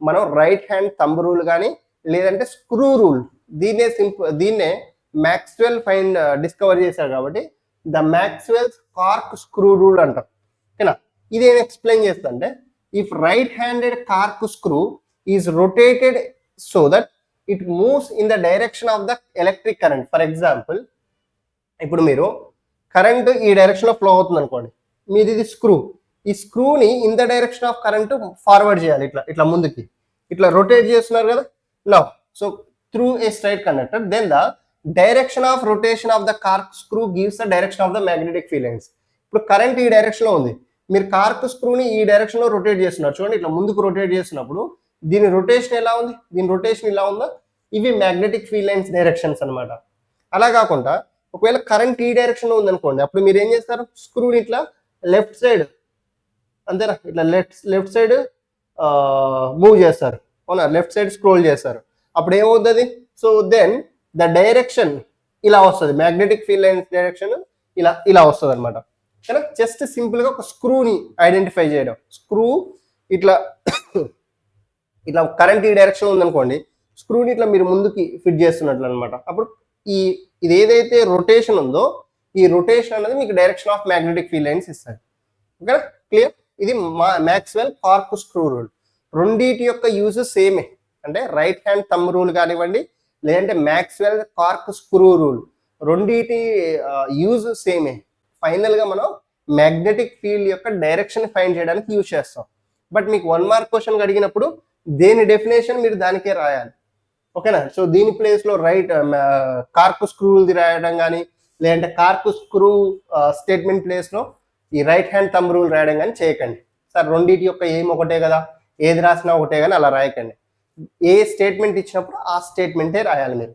మనం రైట్ హ్యాండ్ థంబ్ రూల్ కానీ లేదంటే స్క్రూ రూల్, దీన్నే మ్యాక్స్వెల్ డిస్కవర్ చేశారు కాబట్టి the Maxwell's cork screw rule అంటాం, ఓకేనా. ఇది ఏం ఎక్స్ప్లెయిన్ చేస్తుందంటే, if right handed cork screw is rotated so that it moves in the direction of the electric current. For example, ఇప్పుడు మీరు కరెంట్ ఈ డైరెక్షన్ లో ఫ్లో అవుతుంది అనుకోండి, మీది ఇది స్క్రూ. ఈ స్క్రూని in the direction of current forward చేయాలి, ఇట్లా ఇట్లా ముందుకి ఇట్లా రొటేట్ చేస్తున్నారు కదా. Now so through a straight conductor, then the direction of rotation of the corkscrew gives the direction of the magnetic field lines. ఇప్పుడు కరెంట్ ఈ direction లో ఉంది, మీరు కార్క్ స్క్రూని ఈ డైరెక్షన్ లో రొటేట్ చేస్తున్నారు చూడండి, ఇట్లా ముందుకు రొటేట్ చేస్తున్నప్పుడు దీని రొటేషన్ ఎలా ఉంది, దీని రొటేషన్ ఇలా ఉందా, ఇవి మ్యాగ్నెటిక్ ఫీల్డ్ లైన్స్ డైరెక్షన్స్ అనమాట. అలా కాకుండా ఒకవేళ కరెంట్ ఈ డైరెక్షన్ లో ఉందనుకోండి, అప్పుడు మీరు ఏం చేస్తారు? స్క్రూని ఇట్లా లెఫ్ట్ సైడ్, అంతేనా, ఇట్లా లెఫ్ట్ సైడ్ మూవ్ చేస్తారు, అవునా, లెఫ్ట్ సైడ్ స్క్రోల్ చేస్తారు. అప్పుడు ఏమవుతుంది? సో దెన్ ద డైరెక్షన్ ఇలా వస్తుంది, మ్యాగ్నెటిక్ ఫీల్డ్ లైన్స్ డైరెక్షన్ ఇలా వస్తుంది అనమాట. కానీ జస్ట్ సింపుల్ గా ఒక స్క్రూని ఐడెంటిఫై చేయడం. స్క్రూ ఇట్లా ఇట్లా కరెంట్ ఈ డైరెక్షన్ ఉందనుకోండి, స్క్రూని ఇట్లా మీరు ముందుకి ఫిట్ చేస్తున్నట్లు అనమాట. అప్పుడు ఇది ఏదైతే రొటేషన్ ఉందో ఈ రొటేషన్ అనేది మీకు direction of magnetic field lines ఇస్తుంది, ఓకేనా. క్లియర్? ఇది మ్యాక్స్వెల్ కార్క్ స్క్రూ రూల్. రెండింటి యొక్క యూజెస్ సేమే, అంటే రైట్ హ్యాండ్ థంబ్ రూల్ కానివ్వండి లేదంటే మ్యాక్స్వెల్ కార్క్ స్క్రూ రూల్, రెండింటి యూజ్ సేమే. ఫైనల్గా మనం మ్యాగ్నెటిక్ ఫీల్డ్ యొక్క డైరెక్షన్ ఫైండ్ చేయడానికి యూజ్ చేస్తాం. బట్ మీకు 1 మార్క్ క్వశ్చన్ అడిగినప్పుడు దేని డెఫినేషన్ మీరు దానికే రాయాలి. ఓకేనా? సో దీని ప్లేస్లో కార్కు స్క్రూది రాయడం కానీ, లేదంటే కార్కు స్క్రూ స్టేట్మెంట్ ప్లేస్లో ఈ రైట్ హ్యాండ్ థంబ్ రూల్ రాయడం కానీ చేయకండి. సార్ రెండింటి యొక్క ఏం ఒకటే కదా, ఏది రాసినా ఒకటే కానీ అలా రాయకండి. ఏ స్టేట్మెంట్ ఇచ్చినప్పుడు ఆ స్టేట్మెంటే రాయాలి మీరు.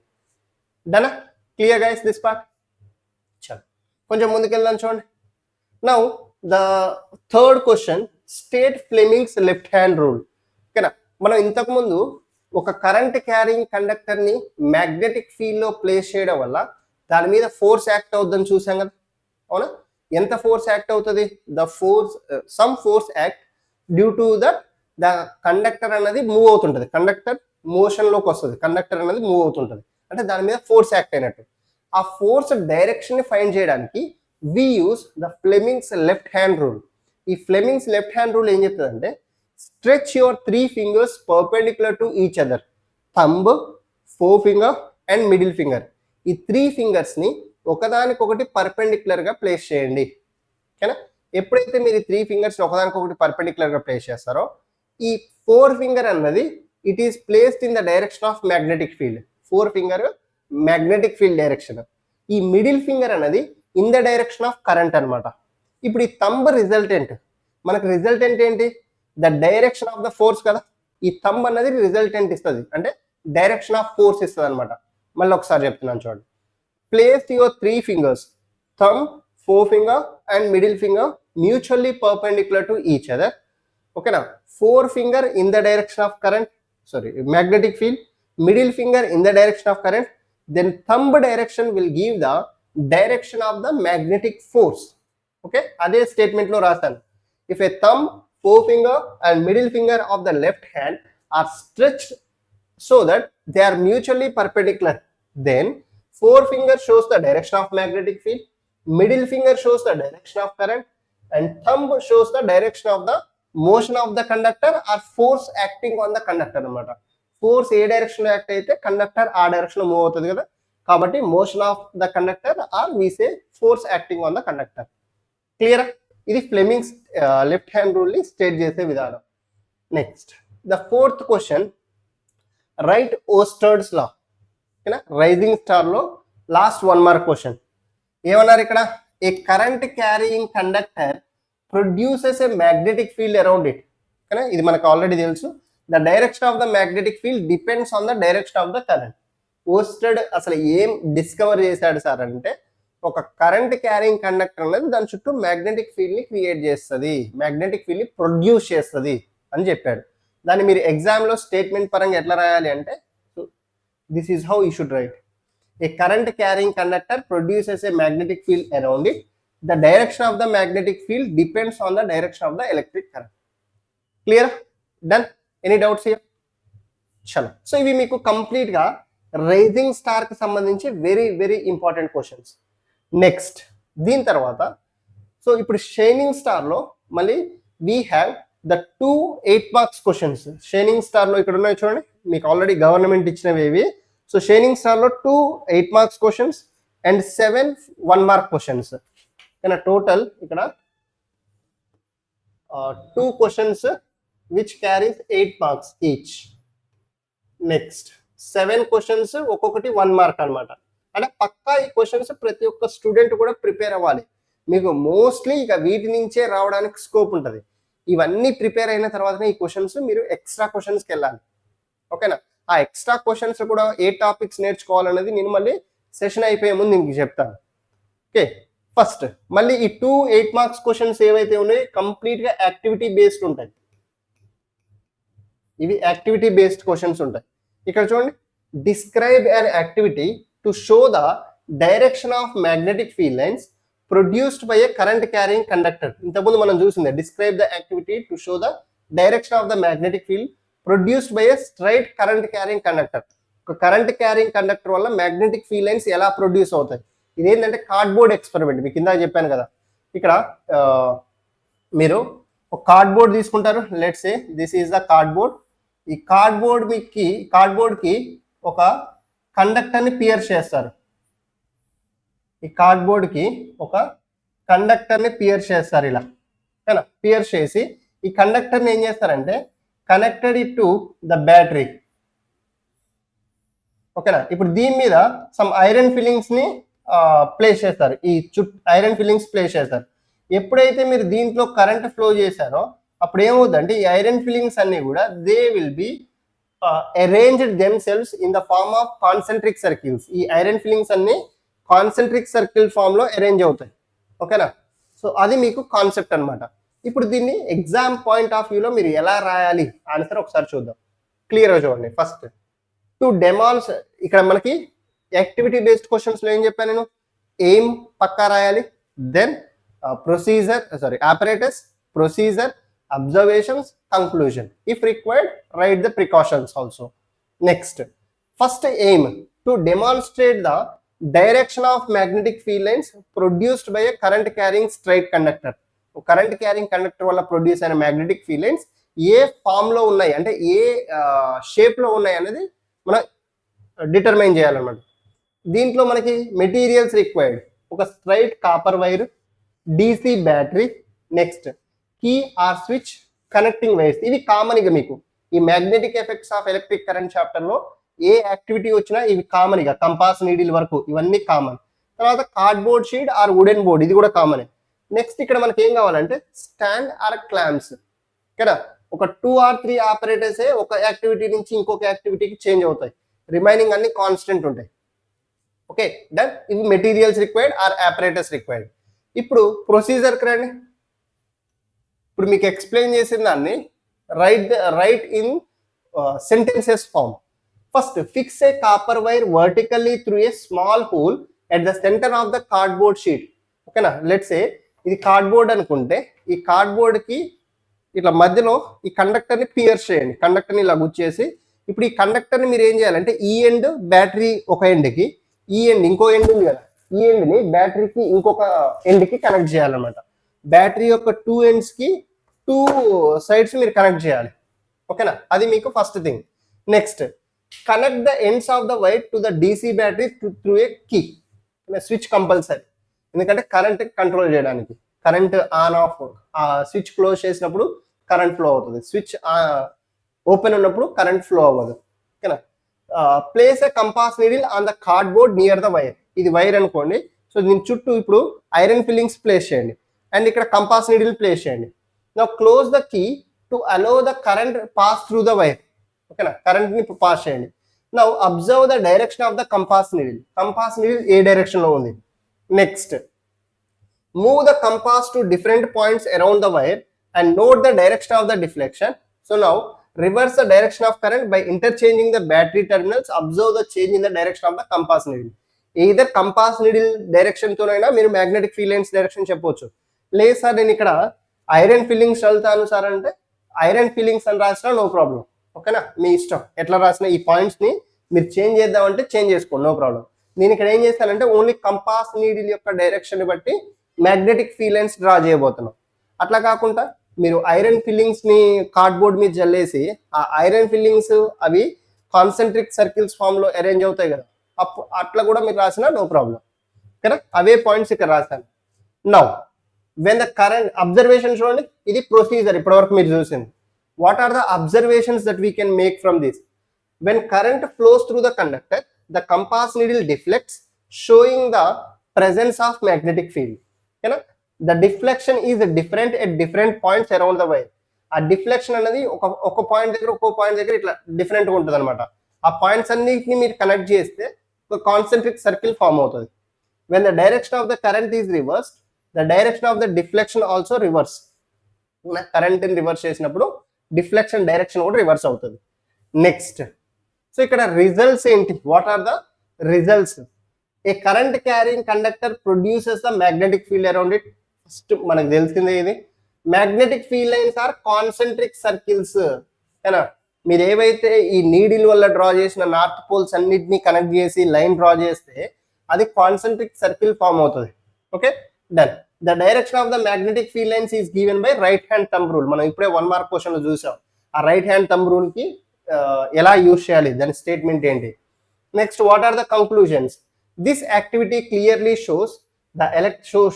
డనా? Clear guys this part? చలో కొంచెం ముందుకెళ్దాం చూడండి. Now the third question, state Fleming's left hand rule. ఓకేనా? మనం ఇంతకుముందు ఒక కరెంట్ క్యారింగ్ కండక్టర్ని మ్యాగ్నెటిక్ ఫీల్డ్లో ప్లేస్ చేయడం వల్ల దాని మీద ఫోర్స్ యాక్ట్ అవుతుందని చూసాం కదా, అవునా? ఎంత ఫోర్స్ యాక్ట్ అవుతుంది? The force some force act due to the conductor అనేది మూవ్ అవుతుంటుంది. కండక్టర్ మోషన్లోకి వస్తుంది, కండక్టర్ అనేది మూవ్ అవుతుంటుంది, అంటే దాని మీద ఫోర్స్ యాక్ట్ అయినట్టు. ఆ ఫోర్స్ డైరెక్షన్ ని ఫైండ్ చేయడానికి we use the Fleming's left hand rule. ఈ ఫ్లెమింగ్స్ లెఫ్ట్ హ్యాండ్ రూల్ ఏం చెప్తుందంటే, stretch your 3 fingers perpendicular to each other, thumb, forefinger and middle finger. ఈ 3 fingers ని ఒకదానికొకటి పర్పెండిక్యులర్ గా ప్లేస్ చేయండి. ఓకేనా? ఎప్పుడైతే మీరు 3 fingers ఒకదానికొకటి పర్పెండిక్యులర్ గా ప్లేస్ చేస్తారో, ఈ 4th finger అన్నది it is placed in the direction of magnetic field. 4th finger magnetic field direction, ఈ మిడిల్ ఫింగర్ అనేది in the direction of current అనమాట. ఇప్పుడు ఈ థంబ్ రిజల్టెంట్, మనకు రిజల్టెంట్ ఏంటి? The direction of the force కదా. ఈ థంబ్ అన్నది రిజల్టెంట్ ఇస్తుంది, అంటే డైరెక్షన్ ఆఫ్ ఫోర్స్ ఇస్తుంది అనమాట. మళ్ళీ ఒకసారి చెప్తున్నాను చూడండి. Place your 3 fingers, thumb, forefinger and middle finger mutually perpendicular to each other. ఓకేనా? 4th finger in the direction of current, magnetic field, middle finger in the direction of current, then thumb direction will give the direction of the magnetic force. Okay, అదే statement లో రాస్తాను. If a thumb, forefinger and middle finger of the left hand are stretched so that they are mutually perpendicular, then forefinger shows the direction of magnetic field, middle finger shows the direction of current, and thumb shows the direction of the motion of the conductor or force acting on the conductor అన్నమాట. Force ఏ direction లో act అయితే conductor ఆ direction లో move అవుతుంది కదా, కాబట్టి motion of the conductor or we say force acting on the conductor. క్లియరా? ఇది ఫ్లెమింగ్స్ లెఫ్ట్ హ్యాండ్ రూల్ ని స్టేట్ చేసే విధానం. Next the 4th question, write ఓస్టర్డ్స్ లా. ఓకేనా? రైజింగ్ స్టార్ లో లాస్ట్ 1 మార్క్ క్వశ్చన్ ఏమన్నారు ఇక్కడ? A current carrying conductor produces a magnetic field around it. ఓకేనా? ఇది మనకు ఆల్రెడీ తెలుసు. The direction of the magnetic field depends on the direction of the current. Oersted అసలు ఏం డిస్కవర్ చేశాడు సార్ అంటే, ఒక కరెంట్ క్యారింగ్ కండక్టర్ అనేది దాని చుట్టూ మ్యాగ్నెటిక్ ఫీల్డ్ ని క్రియేట్ చేస్తుంది, మ్యాగ్నెటిక్ ఫీల్డ్ ని ప్రొడ్యూస్ చేస్తుంది అని చెప్పాడు. దాన్ని మీరు ఎగ్జామ్ లో స్టేట్మెంట్ పరంగా ఎట్లా రాయాలి అంటే, this is how you should write. A current carrying conductor produces a magnetic field around it, the direction of the magnetic field depends on the direction of the electric current. Clear? Done? Any doubts here? చలో, so ఇవి మీకు complete గా rising star కి సంబంధించి very very important questions. Next దీని తర్వాత, so ఇప్పుడు shining star లో మళ్ళీ we have the 2 8 marks questions. Shining star లో ఇక్కడ ఉన్నాయి చూడండి, మీకు ఆల్రెడీ గవర్నమెంట్ ఇచ్చినవి ఇవి. సో షైనింగ్ స్టార్ లో 2 8 marks questions and 7 1 mark questions. కానీ టోటల్ ఇక్కడ 2 questions which carries 8 marks each. Next 7 questions ఒక్కొక్కటి 1 మార్క్ అనమాట. అంటే పక్కా ఈ క్వశ్చన్స్ ప్రతి ఒక్క స్టూడెంట్ కూడా ప్రిపేర్ అవ్వాలి. మీకు మోస్ట్లీ ఇక వీటి నుంచే రావడానికి స్కోప్ ఉంటుంది. ఇవన్నీ ప్రిపేర్ అయిన తర్వాతనే ఈ క్వశ్చన్స్ మీరు ఎక్స్ట్రా క్వశ్చన్స్కి వెళ్ళాలి. ఓకేనా? ఆ ఎక్స్ట్రా క్వశ్చన్స్ కూడా ఏ టాపిక్స్ నేర్చుకోవాలనేది నేను మళ్ళీ సెషన్ అయిపోయే ముందు మీకు చెప్తాను. ఓకే, ఫస్ట్ మళ్ళీ ఈ 2 8 మార్క్స్ క్వశ్చన్స్ ఏవైతే ఉన్నాయో కంప్లీట్ గా యాక్టివిటీ బేస్డ్ ఉంటాయి. ఇవి యాక్టివిటీ బేస్డ్ క్వశ్చన్స్ ఉంటాయి. ఇక్కడ చూడండి, describe an activity to show the direction of magnetic field lines produced by a current carrying conductor. ఇంతకుముందు మనం చూసింది describe the activity to show the direction of the magnetic field produced by a straight current carrying conductor. ఒక current carrying conductor వల్ల magnetic field lines ఎలా produce అవుతాయి. ఇదేంటంటే cardboard experiment. మీకు కింద చెప్పాను కదా, ఇక్కడ మీరు ఒక కార్డ్బోర్డ్ తీసుకుంటారు. Let's say this is the cardboard. ఈ కార్డ్బోర్డ్ కి ఒక కండక్టర్ ని పియర్స్ చేస్తారు. ఈ కార్డ్బోర్డ్కి ఒక కండక్టర్ని పియర్స్ చేస్తారు ఇలా, ఓకేనా. పియర్స్ చేసి ఈ కండక్టర్ని ఏం చేస్తారంటే connected it to the battery, ఓకేనా. ఇప్పుడు దీని మీద సమ్ ఐరన్ ఫిల్లింగ్స్ని ప్లేస్ చేస్తారు, ఈ ఐరన్ ఫిల్లింగ్స్ ప్లేస్ చేస్తారు. ఎప్పుడైతే మీరు దీంట్లో కరెంట్ ఫ్లో చేశారో అప్పుడు ఏమవుతుందంటే ఈ ఐరన్ ఫిల్లింగ్స్ అన్ని కూడా they will be arranged themselves in the form of concentric circles. ఈ ఐరన్ ఫిల్లింగ్స్ అన్ని కాన్సెంట్రిక్ సర్కిల్ ఫామ్ లో అరేంజ్ అవుతాయి, ఓకేనా. సో అది మీకు కాన్సెప్ట్ అనమాట. ఇప్పుడు దీన్ని ఎగ్జామ్ పాయింట్ ఆఫ్ వ్యూలో మీరు ఎలా రాయాలి ఆన్సర్ ఒకసారి చూద్దాం. క్లియర్గా చూడండి. ఫస్ట్ టు డెమాన్స్ట్రేట్, ఇక్కడ మనకి యాక్టివిటీ బేస్డ్ క్వశ్చన్స్ లో ఏం చెప్పాను నేను, ఎయిమ్ పక్కా రాయాలి, then procedure apparatus, procedure, observations, conclusion. If required, write the precautions also. Next, first aim to demonstrate the direction of magnetic field lines produced by a current carrying straight conductor. Current carrying conductor వల్ల produce అయిన magnetic field lines ఏ form లో ఉన్నాయి అంటే ఏ shape లో ఉన్నాయి అనేది మనం determine చేయాలన్నమాట. దీంట్లో మనకి మెటీరియల్స్ రిక్వైర్డ్, ఒక straight copper wire, DC battery, next key or switch, connecting wires. ఇవి కామన్ గా మీకు ఈ magnetic effects of electric current chapter లో ఏ యాక్టివిటీ వచ్చినా ఇవి కామన్ గా, కంపాస్ నీడిల్ వరకు ఇవన్నీ కామన్. తర్వాత cardboard sheet or wooden board, ఇది కూడా కామన్. నెక్స్ట్ ఇక్కడ మనకి ఏం కావాలంటే స్టాండ్ ఆర్ క్లాంప్స్, కదా. ఒక 2 or 3 ఆపరేటర్సే ఒక యాక్టివిటీ నుంచి ఇంకొక యాక్టివిటీకి చేంజ్ అవుతాయి, రిమైనింగ్ అన్ని కాన్స్టెంట్ ఉంటాయి. Okay done. ఇవి materials required or apparatus required. ఇప్పుడు ప్రొసీజర్కి రండి. ఇప్పుడు మీకు ఎక్స్ప్లెయిన్ చేసిన దాన్ని write in sentences form. First fix a copper wire vertically through a small hole at the centre of the cardboard sheet, ఓకేనా. లెట్స్ ఏ ఇది కార్డ్బోర్డ్ అనుకుంటే ఈ కార్డ్బోర్డ్కి ఇట్లా మధ్యలో ఈ కండక్టర్ని పియర్స్ చేయండి, కండక్టర్ని ఇలా గుచ్చేసి ఇప్పుడు ఈ కండక్టర్ని మీరు ఏం చేయాలంటే ఈ ఎండ్ బ్యాటరీ ఒక ఎండ్కి, ఈ ఎండ్ ఇంకో ఎండ్ ఉంది కదా, ఈ ఎండ్ని బ్యాటరీకి ఇంకొక ఎండ్కి కనెక్ట్ చేయాలన్నమాట. బ్యాటరీ యొక్క 2 ఎండ్స్కి 2 సైడ్స్ మీరు కనెక్ట్ చేయాలి, ఓకేనా. అది మీకు first thing. Next connect the ends of the wire to the DC battery through a key, switch compulsory, ఎందుకంటే కరెంట్ కంట్రోల్ చేయడానికి. కరెంట్ ఆన్ ఆఫ్, ఆ స్విచ్ క్లోజ్ చేసినప్పుడు కరెంట్ ఫ్లో అవుతుంది, స్విచ్ ఓపెన్ ఉన్నప్పుడు కరెంట్ ఫ్లో అవ్వదు, ఓకేనా. Place a compass needle on the cardboard near the wire, ఇది wire అనుకోండి. సో దీని చుట్టూ ఇప్పుడు ఐరన్ ఫిల్లింగ్స్ ప్లేస్ చేయండి అండ్ ఇక్కడ కంపాస్ నీడిల్ ప్లేస్ చేయండి. Now close the key to allow the current pass through the wire, ఓకేనా. Current ని పాస్ చేయండి. Now observe the direction of the compass needle, compass needle ఏ direction లో ఉంది. Next move the compass to different points around the wire and note the direction of the deflection. So now reverse the direction of current by interchanging the battery terminals. Observe the change in the direction of the compass needle. Either compass needle direction తోనైనా మీరు magnetic field lines direction చెప్పొచ్చు. లేదు sir నేను ఇక్కడ iron fillings చదువుతాను sir అంటే iron fillings అని రాసినా no problem, ఓకేనా. మీ ఇష్టం ఎట్లా రాసినా ఈ పాయింట్స్ ని మీరు చేంజ్ చేద్దామంటే చేంజ్ చేసుకోండి, నో ప్రాబ్లం. నేను ఇక్కడ ఏం చేస్తానంటే ఓన్లీ కంపాస్ నీడిల్ యొక్క డైరెక్షన్ బట్టి మ్యాగ్నెటిక్ ఫీల్డ్ లైన్స్ డ్రా చేయబోతున్నాం. అట్లా కాకుండా మీరు ఐరన్ ఫిల్లింగ్స్ ని కార్డ్బోర్డ్ మీద జల్లేసి ఆ ఐరన్ ఫిల్లింగ్స్ అవి కాన్సెంట్రిక్ సర్కిల్స్ ఫామ్ లో అరేంజ్ అవుతాయి కదా, అట్లా కూడా మీరు రాసినా నో ప్రాబ్లం, కరెక్ట్. అవే పాయింట్స్ ఇక్కడ రాశాను. Now when the current observation చూడండి, ఇది ప్రొసీజర్ ఇప్పటివరకు మీరు చూసింది. What are the observations that we can make from this? When current flows through the conductor the compass needle deflects showing the presence of magnetic field, okay na. The deflection is different at different points around the wire. ఆ deflection అనేది ఒక point దగ్గర ఒక్కో point దగ్గర ఇట్లా డిఫరెంట్గా ఉంటుంది అనమాట. ఆ పాయింట్స్ అన్నిటిని మీరు కనెక్ట్ చేస్తే ఒక కాన్సెంట్రిక్ సర్కిల్ ఫామ్ అవుతుంది. When the direction of the current is reverse the direction of the deflection also reverse. కరెంట్ని రివర్స్ చేసినప్పుడు డిఫ్లెక్షన్ డైరెక్షన్ కూడా రివర్స్ అవుతుంది. నెక్స్ట్ సో ఇక్కడ రిజల్ట్స్ ఏంటి? What are the results? A current carrying conductor produces the magnetic field around it. First మనకు తెలిసిందే ఇది, magnetic field lines are concentric circles, ఏనా. మీరు ఏవైతే ఈ నీడిల్ వల్ల డ్రా చేసిన నార్త్ పోల్స్ అన్నిటిని కనెక్ట్ చేసి లైన్ డ్రా చేస్తే అది కాన్సెంట్రిక్ సర్కిల్ ఫామ్ అవుతుంది, okay done. The direction of the magnetic field lines is given by right hand thumb rule. మనం ఇప్పుడే 1 మార్క్ క్వశ్చన్ లో చూసాం. ఆ రైట్ హ్యాండ్ థంబ్ రూల్ కి ఎలా యూజ్ చేయాలి, దాని స్టేట్మెంట్ ఏంటి. Next what are the conclusions? This activity clearly shows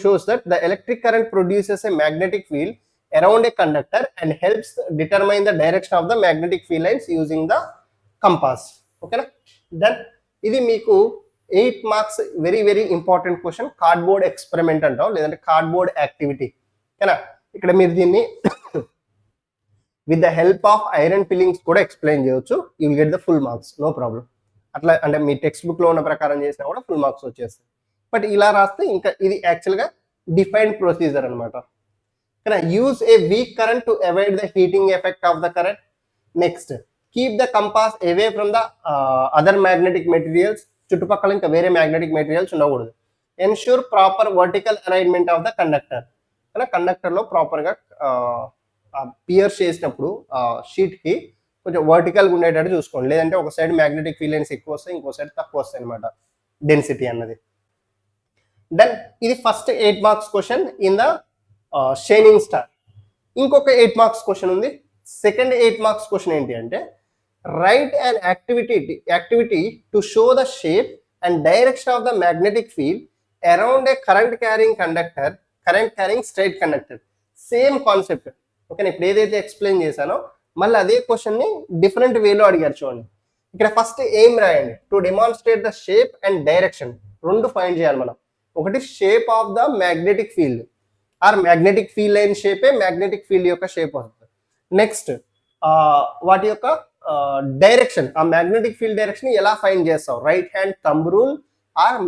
shows that the electric current produces a magnetic field around a conductor and helps determine the direction of the magnetic field lines using the compass. Okay na? Then ఇది మీకు 8 marks very important question, cardboard experiment అంటాం లేదంటే cardboard activity. ఓకేనా? ఇక్కడ మీరు దీన్ని with the help of iron filings కూడా explain చేయొచ్చు. You will get the full marks, no problem. అట్లా అంటే మీ టెక్స్ట్ బుక్ లో ఉన్న ప్రకారం చేసినా కూడా ఫుల్ మార్క్స్ వచ్చేస్తాయి. బట్ ఇలా రాస్తే ఇంకా ఇది యాక్చువల్గా డిఫైన్డ్ ప్రొసీజర్ అనమాట. ఓకేనా? Use a week current to avoid the heating effect of the current. Next, keep the compass away from the other magnetic materials. చుట్టుపక్కల ఇంకా వేరే మ్యాగ్నెటిక్ మెటీరియల్స్ ఉండకూడదు. Ensure proper vertical alignment of the conductor. Conductor లో proper గా Pierce చేసినప్పుడు sheet కి కొంచెం vertical గా ఉండేటట్టు చూసుకోండి, లేదంటే ఒక సైడ్ మ్యాగ్నెటిక్ ఫీల్డ్ లైన్స్ ఎక్కువ వస్తాయి, ఇంకో సైడ్ తక్కువ వస్తాయి అనమాట డెన్సిటీ అన్నది. దెన్ ఇది first 8 marks question in the shining star. ఇంకొక 8 మార్క్స్ క్వశ్చన్ ఉంది. సెకండ్ 8 మార్క్స్ క్వశ్చన్ ఏంటి అంటే, right and activity to show the shape and direction of the magnetic field around a current carrying straight conductor. Same concept. Okay, ఇప్పుడు ఏదైతే explain చేశానో మళ్ళీ అదే question ని డిఫరెంట్ వేలో అడిగారు చూడండి. ఇక్కడ ఫస్ట్ ఏం రాయండి, to demonstrate the shape and direction. రెండు ఫైండ్ చేయాలి మనం. ఒకటి shape of the magnetic field or magnetic field line షేపే మ్యాగ్నెటిక్ ఫీల్డ్ యొక్క షేప్ వస్తుంది. నెక్స్ట్ వాటి యొక్క డైరెక్షన్, ఆ మ్యాగ్నెటిక్ ఫీల్డ్ డైరెక్షన్ ఎలా ఫైండ్ చేస్తావు, right hand thumb rule or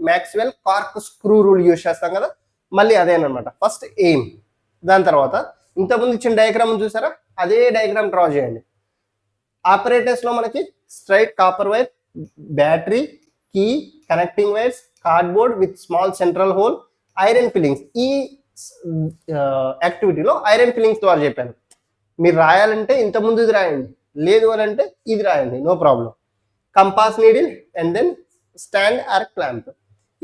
Maxwell's corkscrew rule use చేస్తాం కదా, మళ్ళీ అదేనమాట ఫస్ట్ ఎయిమ్. దాని తర్వాత ఇంతకుముందు ఇచ్చిన డయాగ్రామ్ చూసారా, అదే డయాగ్రామ్ డ్రా చేయండి. ఆపరేటర్స్ లో మనకి straight copper wire, battery, key, connecting wires, cardboard with small central hole, iron filings. ఈ యాక్టివిటీలో ఐరన్ ఫిల్లింగ్స్ ద్వారా చెప్పాను. మీరు రాయాలంటే ఇంతకుముందు ఇది రాయండి, లేదు అని అంటే ఇది రాయండి, no problem. Compass needle and then stand or clamp.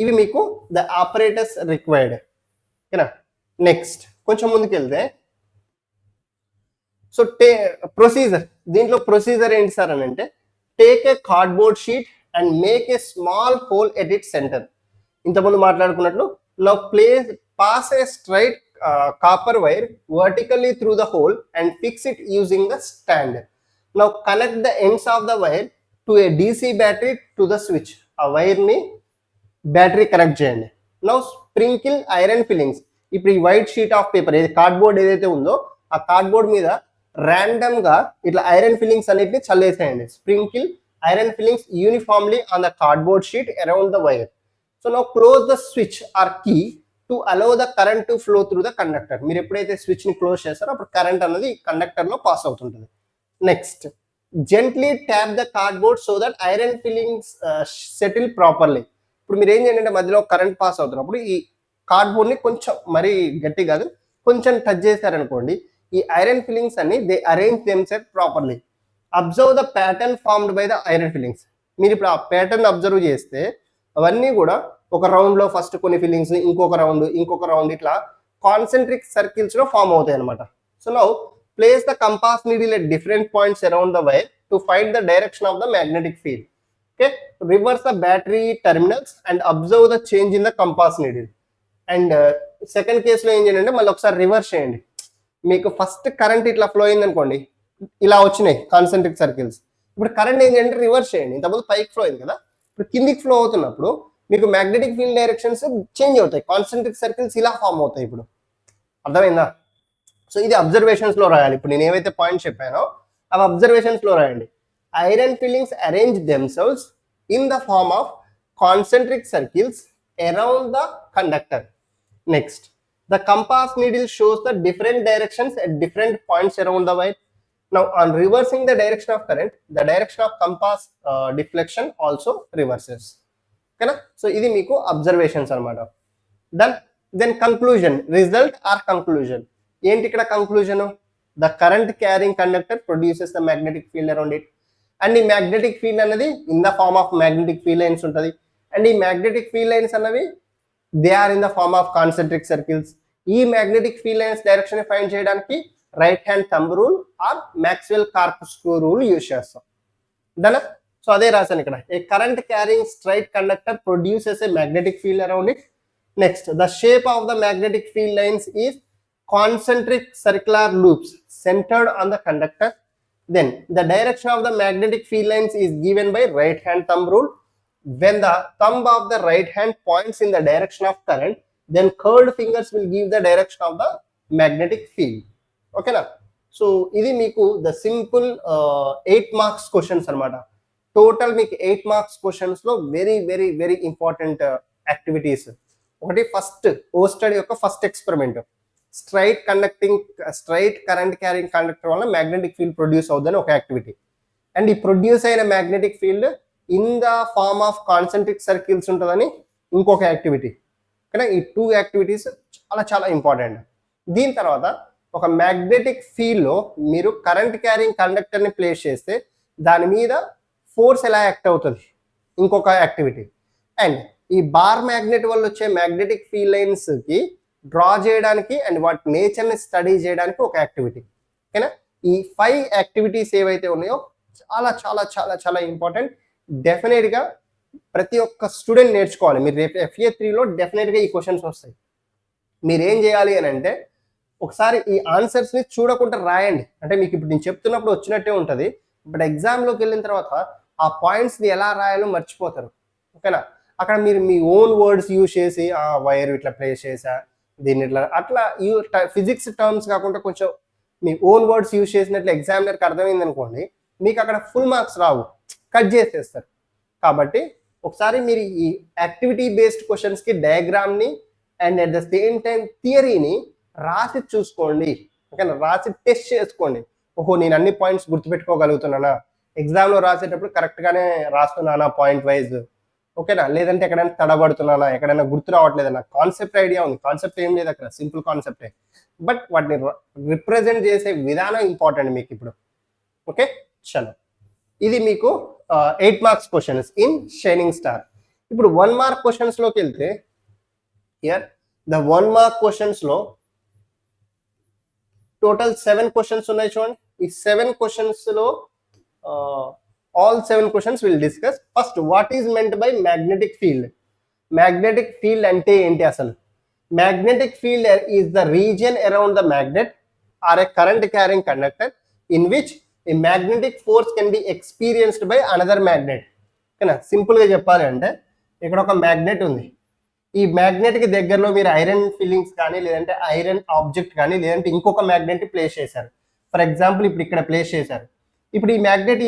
ఇవి మీకు ద ఆపరేటర్స్ రిక్వైర్డ్. ఓకేనా? నెక్స్ట్ కొంచెం ముందుకు వెళ్తే, సో ప్రొసీజర్, దీంట్లో ప్రొసీజర్ ఏంటి సార్ అని అంటే, take a cardboard sheet and make a small hole at it centre. ఇంతకుముందు మాట్లాడుకున్నట్లు, now pass a straight copper wire vertically through the hole and fix it using the stand. Now connect the ends of the wire to a DC battery to the switch. ఆ wire ని battery connect చేయండి. Now sprinkle iron fillings. ఇప్పుడు ఈ white sheet of paper, ఏది cardboard ఏదైతే ఉందో ఆ cardboard మీద ర్యాండమ్ గా ఇట్లా ఐరన్ ఫిల్లింగ్స్ అన్నిటిని చల్లేసేయండి. Sprinkle iron filings uniformly on the cardboard sheet around the wire. So now close the switch or key to allow the current to flow through the conductor. మీరు ఎప్పుడైతే switch ని close చేస్తారో అప్పుడు current అనేది conductor లో pass అవుతుంటుంది. Next, gently tap the cardboard so that iron fillings settle properly. ఇప్పుడు మీరు ఏం చేయండి, మధ్యలో కరెంట్ పాస్ అవుతున్నప్పుడు ఈ కార్డ్బోర్డ్ ని కొంచెం మరీ గట్టి కాదు, కొంచెం టచ్ చేశారనుకోండి, ఈ ఐరన్ ఫిల్లింగ్స్ అన్ని they arrange themself properly. Observe the pattern formed by the iron fillings. మీరు ఇప్పుడు ఆ ప్యాటర్న్ అబ్జర్వ్ చేస్తే అవన్నీ కూడా ఒక రౌండ్ లో ఫస్ట్ కొన్ని ఫిల్లింగ్స్, ఇంకొక రౌండ్ ఇట్లా కాన్సెంట్రిక్ సర్కిల్స్ లో ఫామ్ అవుతాయి అనమాట. So now place the compass needle at different points around the wire to find the direction of the magnetic field. Okay, reverse the battery terminals and observe the change in the compass needle. And second కేసులో ఏం చేయండి అంటే, మళ్ళీ ఒకసారి reverse చేయండి. మీకు first current ఇట్లా flow అయింది అనుకోండి, ఇలా వచ్చినాయి కాన్సెంట్రిక్ సర్కిల్స్. ఇప్పుడు కరెంట్ ఏం చేయండి, రివర్స్ చేయండి. ఇంతకుముందు పైకి ఫ్లో అయింది కదా, ఇప్పుడు కిందికి ఫ్లో అవుతున్నప్పుడు మీకు మ్యాగ్నెటిక్ ఫీల్డ్ డైరెక్షన్స్ చేంజ్ అవుతాయి, కాన్సెంట్రిక్ సర్కిల్స్ ఇలా ఫామ్ అవుతాయి. ఇప్పుడు అర్థమైందా? సో ఇది అబ్జర్వేషన్స్ లో రాయాలి. ఇప్పుడు నేను ఏవైతే పాయింట్స్ చెప్పానో అవి అబ్జర్వేషన్స్ లో రాయండి. Iron filings arrange themselves in the form of concentric circles around the conductor. Next, the compass needle shows the different directions at different points around the wire. Now on reversing the direction of current, the direction of compass deflection also reverses. ఓకేనా? So ఇది మీకు observations అనమాట. Done. Then conclusion, result or conclusion. ఏంటి ఇక్కడ conclusion? The current carrying conductor produces the magnetic field around it. And ఈ magnetic field అనేది in the form of magnetic field lines ఉంటుంది. And ఈ మ్యాగ్నెటిక్ ఫీల్డ్ లైన్స్ అన్నవి they are in the form of concentric circles. ఈ magnetic field lines direction find చేయడానికి right hand thumb rule or Maxwell's corkscrew rule use చేస్తాం. Done. So అదే రాశాను ఇక్కడ. A current carrying straight conductor produces a magnetic field around it. Next, the shape of the magnetic field lines is concentric circular loops centered on the conductor. Then the direction of the magnetic field lines is given by right hand thumb rule. When the thumb of the right hand points in the direction of current, then curved fingers will give the direction of the magnetic field. Okay na? So ఇది మీకు the simple 8 marks questions అన్నమాట. Total మీకు 8 marks questions లో very very very important activities. ఒకటి first ఓ study యొక్క first experiment, straight current carrying conductor వల్ల magnetic field produce అవుతుందని ఒక యాక్టివిటీ. అండ్ ఈ ప్రొడ్యూస్ అయిన magnetic field in the form of concentric circles ఉంటుందని ఇంకొక యాక్టివిటీ. కానీ ఈ 2 యాక్టివిటీస్ చాలా చాలా ఇంపార్టెంట్. దీని తర్వాత ఒక మ్యాగ్నెటిక్ ఫీల్డ్లో మీరు కరెంట్ క్యారింగ్ కండక్టర్ని ప్లేస్ చేస్తే దాని మీద ఫోర్స్ ఎలా యాక్ట్ అవుతుంది ఇంకొక యాక్టివిటీ. అండ్ ఈ బార్ మ్యాగ్నెట్ వల్ల వచ్చే మ్యాగ్నెటిక్ ఫీల్డ్ లైన్స్కి డ్రా చేయడానికి అండ్ వాటి నేచర్ని స్టడీ చేయడానికి ఒక యాక్టివిటీ. ఓకేనా? ఈ 5 యాక్టివిటీస్ ఏవైతే ఉన్నాయో చాలా చాలా చాలా చాలా ఇంపార్టెంట్. డెఫినెట్గా ప్రతి ఒక్క స్టూడెంట్ నేర్చుకోవాలి. మీరు రేపు FA3లో డెఫినెట్గా ఈ క్వశ్చన్స్ వస్తాయి. మీరు ఏం చేయాలి అని అంటే ఒకసారి ఈ ఆన్సర్స్ని చూడకుండా రాయండి. అంటే మీకు ఇప్పుడు నేను చెప్తున్నప్పుడు వచ్చినట్టే ఉంటుంది, బట్ ఎగ్జామ్లోకి వెళ్ళిన తర్వాత ఆ పాయింట్స్ని ఎలా రాయాలో మర్చిపోతారు. ఓకేనా? అక్కడ మీరు మీ ఓన్ వర్డ్స్ యూజ్ చేసి వైర్ ఇట్లా ప్లేస్ చేసా, దీన్ని ఇట్లా అట్లా ఫిజిక్స్ టర్మ్స్ కాకుండా కొంచెం మీ ఓన్ వర్డ్స్ యూజ్ చేసినట్లు ఎగ్జామినర్కి అర్థమైంది అనుకోండి, మీకు అక్కడ ఫుల్ మార్క్స్ రావు, కట్ చేసేస్తారు. కాబట్టి ఒకసారి మీరు ఈ యాక్టివిటీ బేస్డ్ క్వశ్చన్స్కి డయాగ్రామ్ని and at the same time థియరీని రాసి చూసుకోండి. ఓకేనా? రాసి టెస్ట్ చేసుకోండి. ఓహో, నేను అన్ని పాయింట్స్ గుర్తుపెట్టుకోగలుగుతున్నానా, ఎగ్జామ్లో రాసేటప్పుడు కరెక్ట్గానే రాస్తున్నానా పాయింట్ వైజ్, ఓకేనా? లేదంటే ఎక్కడైనా తడబడుతున్నానా, ఎక్కడైనా గుర్తు రావట్లేదు, నాకు కాన్సెప్ట్ ఐడియా ఉంది, కాన్సెప్ట్ ఏం లేదు అక్కడ, సింపుల్ కాన్సెప్టే, బట్ వాటిని రిప్రజెంట్ చేసే విధానం ఇంపార్టెంట్ మీకు ఇప్పుడు. ఓకే, చలో. ఇది మీకు 8 marks questions in shining star. ఇప్పుడు 1 మార్క్ క్వశ్చన్స్లోకి వెళ్తే హియర్ ద 1 మార్క్ క్వశ్చన్స్లో టోటల్ 7 క్వశ్చన్స్ ఉన్నాయి చూడండి. ఈ 7 క్వశ్చన్స్లో all 7 questions we'll discuss. First, what is meant by magnetic field? Magnetic field ante enti asalu? Magnetic field is the region around the magnet or a current carrying conductor in which a magnetic force can be experienced by another magnet. Kana simple ga cheppali ante ikkada oka magnet undi. ఈ మ్యాగ్నెట్కి దగ్గరలో మీరు iron fillings కానీ లేదంటే iron object కానీ లేదంటే ఇంకొక magnet place చేశారు. For example ఇప్పుడు ఇక్కడ ప్లేస్ చేశారు. ఇప్పుడు ఈ మ్యాగ్నెట్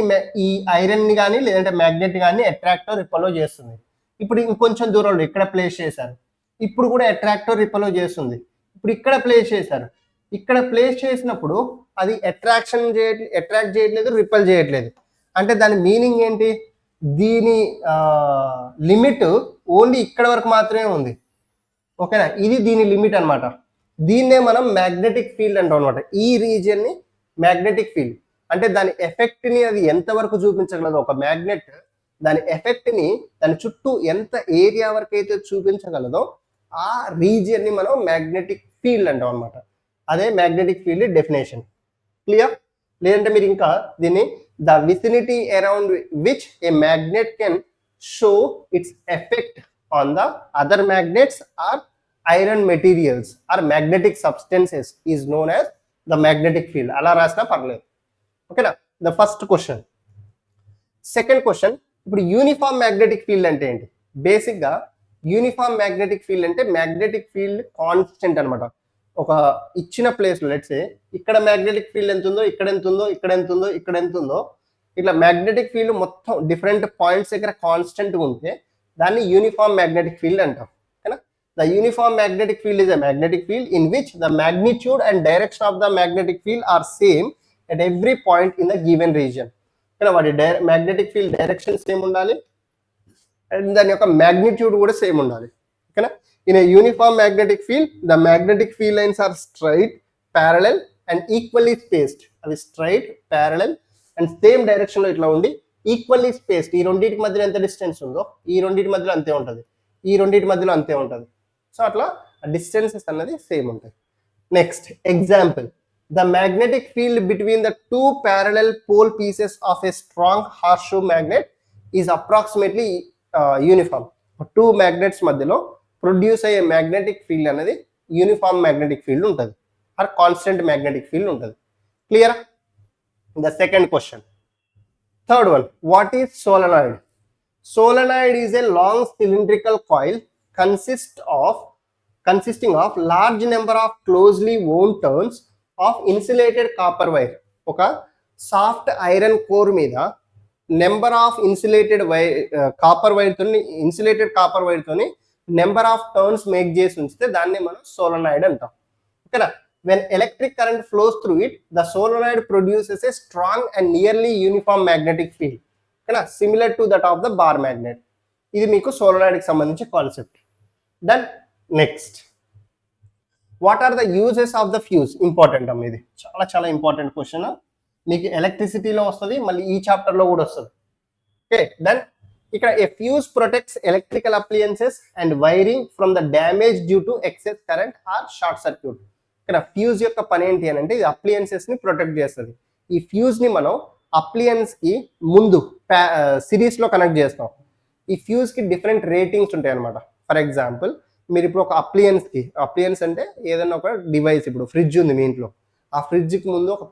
ఈ ఐరన్ని కానీ లేదంటే మ్యాగ్నెట్ కానీ అట్రాక్టో రిపలో చేస్తుంది. ఇప్పుడు ఇంకొంచెం దూరంలో ఇక్కడ ప్లేస్ చేశారు, ఇప్పుడు కూడా అట్రాక్టో రిపలో చేస్తుంది. ఇప్పుడు ఇక్కడ ప్లేస్ చేశారు, ఇక్కడ ప్లేస్ చేసినప్పుడు అది అట్రాక్ట్ చేయట్లేదు, రిపల్ చేయట్లేదు. అంటే దాని మీనింగ్ ఏంటి? దీని లిమిట్ ఓన్లీ ఇక్కడ వరకు మాత్రమే ఉంది. ఓకేనా? ఇది దీని లిమిట్ అనమాట. దీన్నే మనం మ్యాగ్నెటిక్ ఫీల్డ్ అంటాం అనమాట. ఈ రీజియన్ని మ్యాగ్నెటిక్ ఫీల్డ్ అంటే దాని ఎఫెక్ట్ని అది ఎంతవరకు చూపించగలదు, ఒక మ్యాగ్నెట్ దాని ఎఫెక్ట్ని దాని చుట్టూ ఎంత ఏరియా వరకు అయితే చూపించగలదో ఆ రీజియన్ని మనం మ్యాగ్నెటిక్ ఫీల్డ్ అంటాం అనమాట. అదే మ్యాగ్నెటిక్ ఫీల్డ్ డెఫినేషన్. క్లియర్? లేదంటే మీరు ఇంకా దీన్ని the vicinity around which a magnet can show its effect on the other magnets or iron materials or magnetic substances is known as the magnetic field. అలా రాసినా పర్లేదు. ఓకేనా? The first question. Second question, ఇప్పుడు uniform magnetic field అంటే ఏంటి? బేసిక్గా uniform magnetic field అంటే magnetic field constant అనమాట. ఒక ఇచ్చిన ప్లేస్లో లెట్స్ ఇక్కడ మ్యాగ్నెటిక్ ఫీల్డ్ ఎంత ఉందో, ఇక్కడ ఎంత ఉందో, ఇక్కడ ఎంత ఉందో, ఇక్కడ ఎంత ఉందో, ఇట్లా మ్యాగ్నెటిక్ ఫీల్డ్ మొత్తం డిఫరెంట్ పాయింట్స్ దగ్గర కాన్స్టెంట్గా ఉంటే దాన్ని యూనిఫామ్ మ్యాగ్నెటిక్ ఫీల్డ్ అంటాం. ఓకేనా? The uniform magnetic field is a magnetic field in which the magnitude and direction of the magnetic field are same at every point in the given region. Okay, what magnetic field direction same undali and then your magnitude kuda same undali. Okay, in a uniform magnetic field the magnetic field lines are straight, parallel and equally spaced. Avi straight, parallel and same direction lo itla undi equally spaced. Ee renditiki madhyalo enta distance undo ee renditiki madhyalo ante untadi, ee renditiki madhyalo ante untadi. So atla distances annadi same untayi. Next example, the magnetic field between the two parallel pole pieces of a strong horseshoe magnet is approximately uniform. Two magnets మధ్యలో produce అయ్యే magnetic field అనేది uniform magnetic field ఉంటుంది are constant magnetic field ఉంటుంది. Clear? The second question. Third one, what is solenoid? Solenoid is a long cylindrical coil consisting of large number of closely wound turns of insulated copper wire. ఒక soft iron core మీద number of insulated copper wire తోని insulated copper wire తోని number of turns make చేసి ఉంచితే దాన్ని మనం solenoid అంటాం. ఓకేనా? when electric current flows through it, the solenoid produces a strong and nearly uniform magnetic field, similar to that of the bar magnet. ఇది మీకు solenoid కి సంబంధించి concept. Then next, what are the uses of the fuse? Important అమ్మ, ఇది చాలా చాలా important question. మీకు ఎలక్ట్రిసిటీలో వస్తుంది, మళ్ళీ ఈ చాప్టర్ లో కూడా వస్తుంది. ఓకే, దెన్ ఇక్కడ a fuse protects electrical appliances and wiring from the damage due to excess current or short circuit. ఇక్కడ ఫ్యూజ్ యొక్క పని ఏంటి అని అంటే ఇది అప్లయన్సెస్ ని ప్రొటెక్ట్ చేస్తుంది. ఈ ఫ్యూజ్ ని మనం అప్లయన్స్ కి ముందు సిరీస్ లో కనెక్ట్ చేస్తాం. ఈ ఫ్యూజ్ కి డిఫరెంట్ రేటింగ్స్ ఉంటాయి అనమాట. ఫర్ ఎగ్జాంపుల్, మీరు ఇప్పుడు ఒక అప్లయన్స్ అంటే ఏదైనా ఒక డివైస్, ఇప్పుడు ఫ్రిడ్జ్ ఉంది మీ ఇంట్లో, ఆ ఫ్రిడ్జ్ కి ముందు ఒక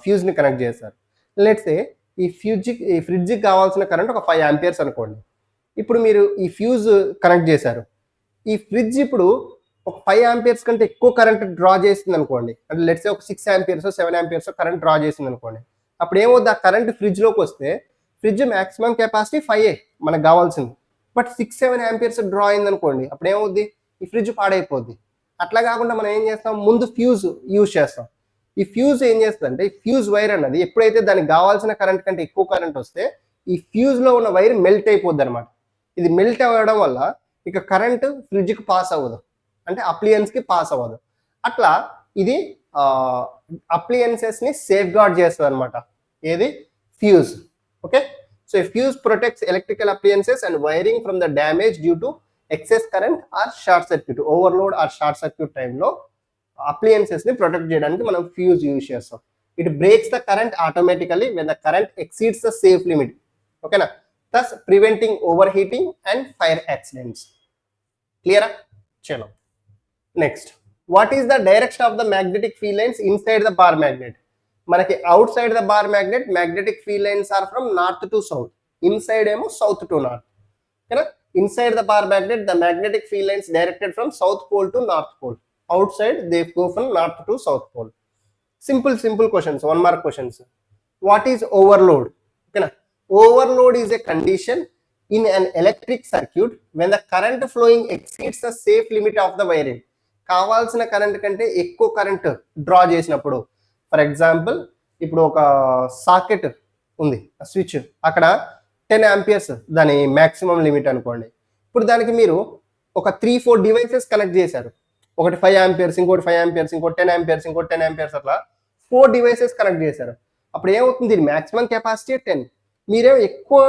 ఫ్యూజ్ ని కనెక్ట్ చేస్తారు. లెట్స్ సే ఈ ఫ్రిడ్జ్కి కావాల్సిన కరెంట్ ఒక 5 ఆంపియర్స్ అనుకోండి. ఇప్పుడు మీరు ఈ ఫ్యూజ్ కనెక్ట్ చేశారు. ఈ ఫ్రిడ్జ్ ఇప్పుడు ఒక 5 ఆంపియర్స్ కంటే ఎక్కువ కరెంట్ డ్రా చేసింది అనుకోండి, అంటే లెట్స్ సే ఒక 6 ఆంపియర్స్ 7 ఆంపియర్స్ కరెంట్ డ్రా చేసింది అనుకోండి. అప్పుడు ఏమవుద్ది, ఆ కరెంట్ ఫ్రిడ్జ్లోకి వస్తే ఫ్రిడ్జ్ మ్యాక్సిమం కెపాసిటీ 5 మనకు కావాల్సింది, బట్ 6-7 ఆంపియర్స్ డ్రా అయింది అనుకోండి, అప్పుడు ఏమవుద్ది, ఈ ఫ్రిడ్జ్ పాడైపోద్ది. అట్లా కాకుండా మనం ఏం చేస్తాం, ముందు ఫ్యూజ్ యూజ్ చేస్తాం. ఈ ఫ్యూజ్ ఏం చేస్తుందంటే, ఈ ఫ్యూజ్ వైర్ అన్నది ఎప్పుడైతే దానికి కావాల్సిన కరెంట్ కంటే ఎక్కువ కరెంట్ వస్తే ఈ ఫ్యూజ్లో ఉన్న వైర్ మెల్ట్ అయిపోద్ది అనమాట. ఇది మెల్ట్ అవ్వడం వల్ల ఇక కరెంట్ ఫ్రిడ్జ్కి పాస్ అవ్వదు, అంటే అప్లియన్స్కి పాస్ అవ్వదు. అట్లా ఇది అప్లియన్సెస్ని సేఫ్ గార్డ్ చేస్తుంది అనమాట. ఏది? Fuse. Okay, so fuse protects electrical appliances and wiring from the damage due to excess current or short circuit. Overload or short circuit టైంలో అప్లియన్సెస్ ని ప్రొటెక్ట్ చేయడానికి మనం ఫ్యూజ్ యూజ్ చేస్తాం. It breaks the current automatically when the current exceeds the safe limit. ఓకేనా? thus preventing overheating and fire accidents. Clear? Chalo. Next, what is the direction of the magnetic field lines inside the bar magnet? మనకి outside the bar magnet magnetic field lines are from north to south, inside ఏమో south to north. ఓకేనా? Inside the bar magnet the magnetic field lines directed from south pole to north pole, outside they go from north to south pole. Simple questions, 1 mark questions. What is overload? ఓకేనా? Overload is a condition in an electric circuit when the current flowing exceeds the safe limit of the wiring. కావాల్సిన current కంటే ఎక్కువ current draw చేసినప్పుడు, for example ఇప్పుడు ఒక socket ఉంది, switch, అక్కడ 10 amperes దాని మ్యాక్సిమం లిమిట్ అనుకోండి. ఇప్పుడు దానికి మీరు ఒక 3-4 డివైసెస్ కనెక్ట్ చేశారు. ఒకటి 5 ఆంపియర్స్, ఇంకోటి 5 ఆంపియర్స్, ఇంకోటి 10 ఆంపియర్స్, ఇంకోటి 10 ఆంపియర్స్, అట్లా 4 డివైసెస్ కనెక్ట్ చేశారు. అప్పుడు ఏమవుతుంది, దీని మ్యాక్సిమం కెపాసిటీ 10, మీరేమో ఎక్కువ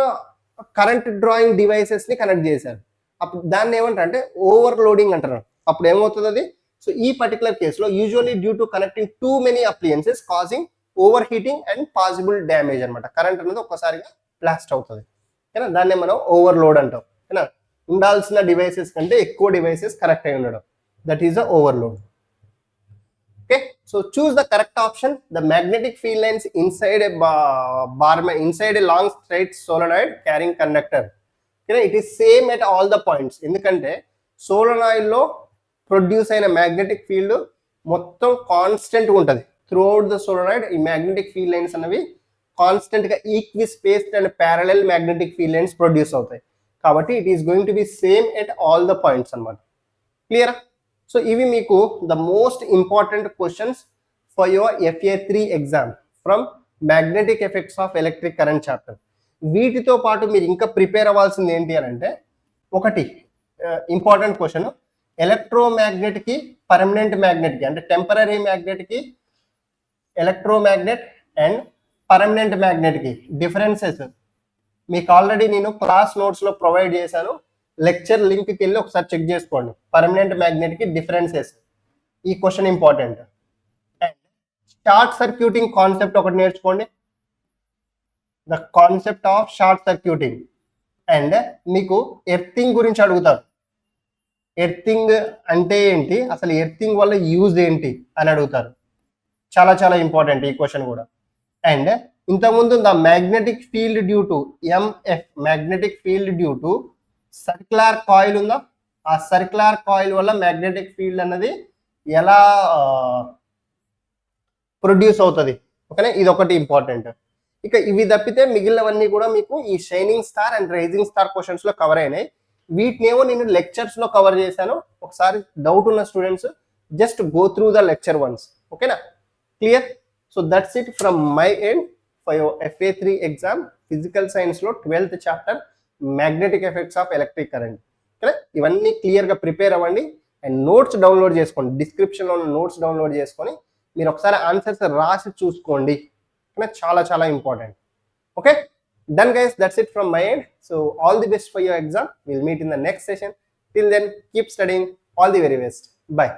కరెంట్ డ్రాయింగ్ డివైసెస్ ని కనెక్ట్ చేశారు. అప్పుడు దాన్ని ఏమంటారు అంటే ఓవర్లోడింగ్ అంటారు. అప్పుడు ఏమవుతుంది అది? సో ఈ పర్టికులర్ కేసులో usually due to connecting too many appliances causing over heating and possible damage అనమాట. కరెంట్ అనేది ఒక్కసారిగా బ్లాస్ట్ అవుతుంది. ఓకేనా? దాన్ని మనం ఓవర్లోడ్ అంటాం. ఓకేనా? ఉండాల్సిన డివైసెస్ కంటే ఎక్కువ డివైసెస్ కనెక్ట్ అయి ఉండడం, that is the overload. Okay, so choose the correct option. The magnetic field lines inside a bar, inside a long straight solenoid carrying conductor. Okay, it is same at all the points. ఎందుకంటే solenoid లో produce అయిన magnetic field మొత్తం constant ఉంటుంది through out the solenoid. ఈ magnetic field lines అనేవి constant గా equi spaced and parallel magnetic field lines produce అవుతాయి. కాబట్టి it is going to be same at all the points అన్నమాట. క్లియరా? సో ఇవి మీకు the most important questions for your FA3 exam from magnetic effects of electric current chapter. వీటితో పాటు మీరు ఇంకా ప్రిపేర్ అవ్వాల్సింది ఏంటి అని అంటే, ఒకటి ఇంపార్టెంట్ క్వశ్చన్, ఎలక్ట్రోమ్యాగ్నెట్ కి పర్మనెంట్ మ్యాగ్నెట్ కి, అంటే టెంపరీ మ్యాగ్నెట్ కి, ఎలక్ట్రోమ్యాగ్నెట్ అండ్ పర్మనెంట్ మ్యాగ్నెట్ కి డిఫరెన్సెస్ మీకు ఆల్రెడీ నేను క్లాస్ నోట్స్ లో ప్రొవైడ్ చేశాను. లెక్చర్ లింక్ కి వెళ్ళి ఒకసారి చెక్ చేసుకోండి. పర్మనెంట్ మ్యాగ్నెట్ కి డిఫరెన్సెస్, ఈ question important. And short circuiting concept ఒకటి నేర్చుకోండి. The concept of short circuiting, and మీకు ఎర్తింగ్ గురించి అడుగుతారు. ఎర్తింగ్ అంటే ఏంటి, అసలు ఎర్తింగ్ వల్ల యూజ్ ఏంటి అని అడుగుతారు. చాలా చాలా ఇంపార్టెంట్ ఈ క్వశ్చన్ కూడా. అండ్ ఇంతకుముందు the magnetic field due to MF, magnetic field due to circular coil ఉందా, ఆ సర్క్యులర్ కాయిల్ వల్ల మ్యాగ్నెటిక్ ఫీల్డ్ అన్నది ఎలా ప్రొడ్యూస్ అవుతుంది. ఓకేనా, ఇది ఒకటి ఇంపార్టెంట్. ఇక ఇవి తప్పితే మిగిలినవన్నీ కూడా మీకు ఈ shining star and rising star questions లో కవర్ అయినాయి. వీటినేమో నేను లెక్చర్స్ లో కవర్ చేశాను. ఒకసారి డౌట్ ఉన్న students just go through the lecture once. ఓకేనా, clear. So that's it from my end for your FA3 exam physical science లో 12th chapter magnetic effects of electric current. ఓకేనా, ఇవన్నీ క్లియర్ గా prepare అవ్వండి and notes download చేసుకోండి. Description లో ఉన్న notes download చేసుకొని మీరు ఒకసారి ఆన్సర్స్ రాసి చూసుకోండి. చాలా చాలా important. Okay, done guys, that's it from my end. So all the best for your exam. We'll meet in the next session. Till then, keep studying. All the very best. Bye.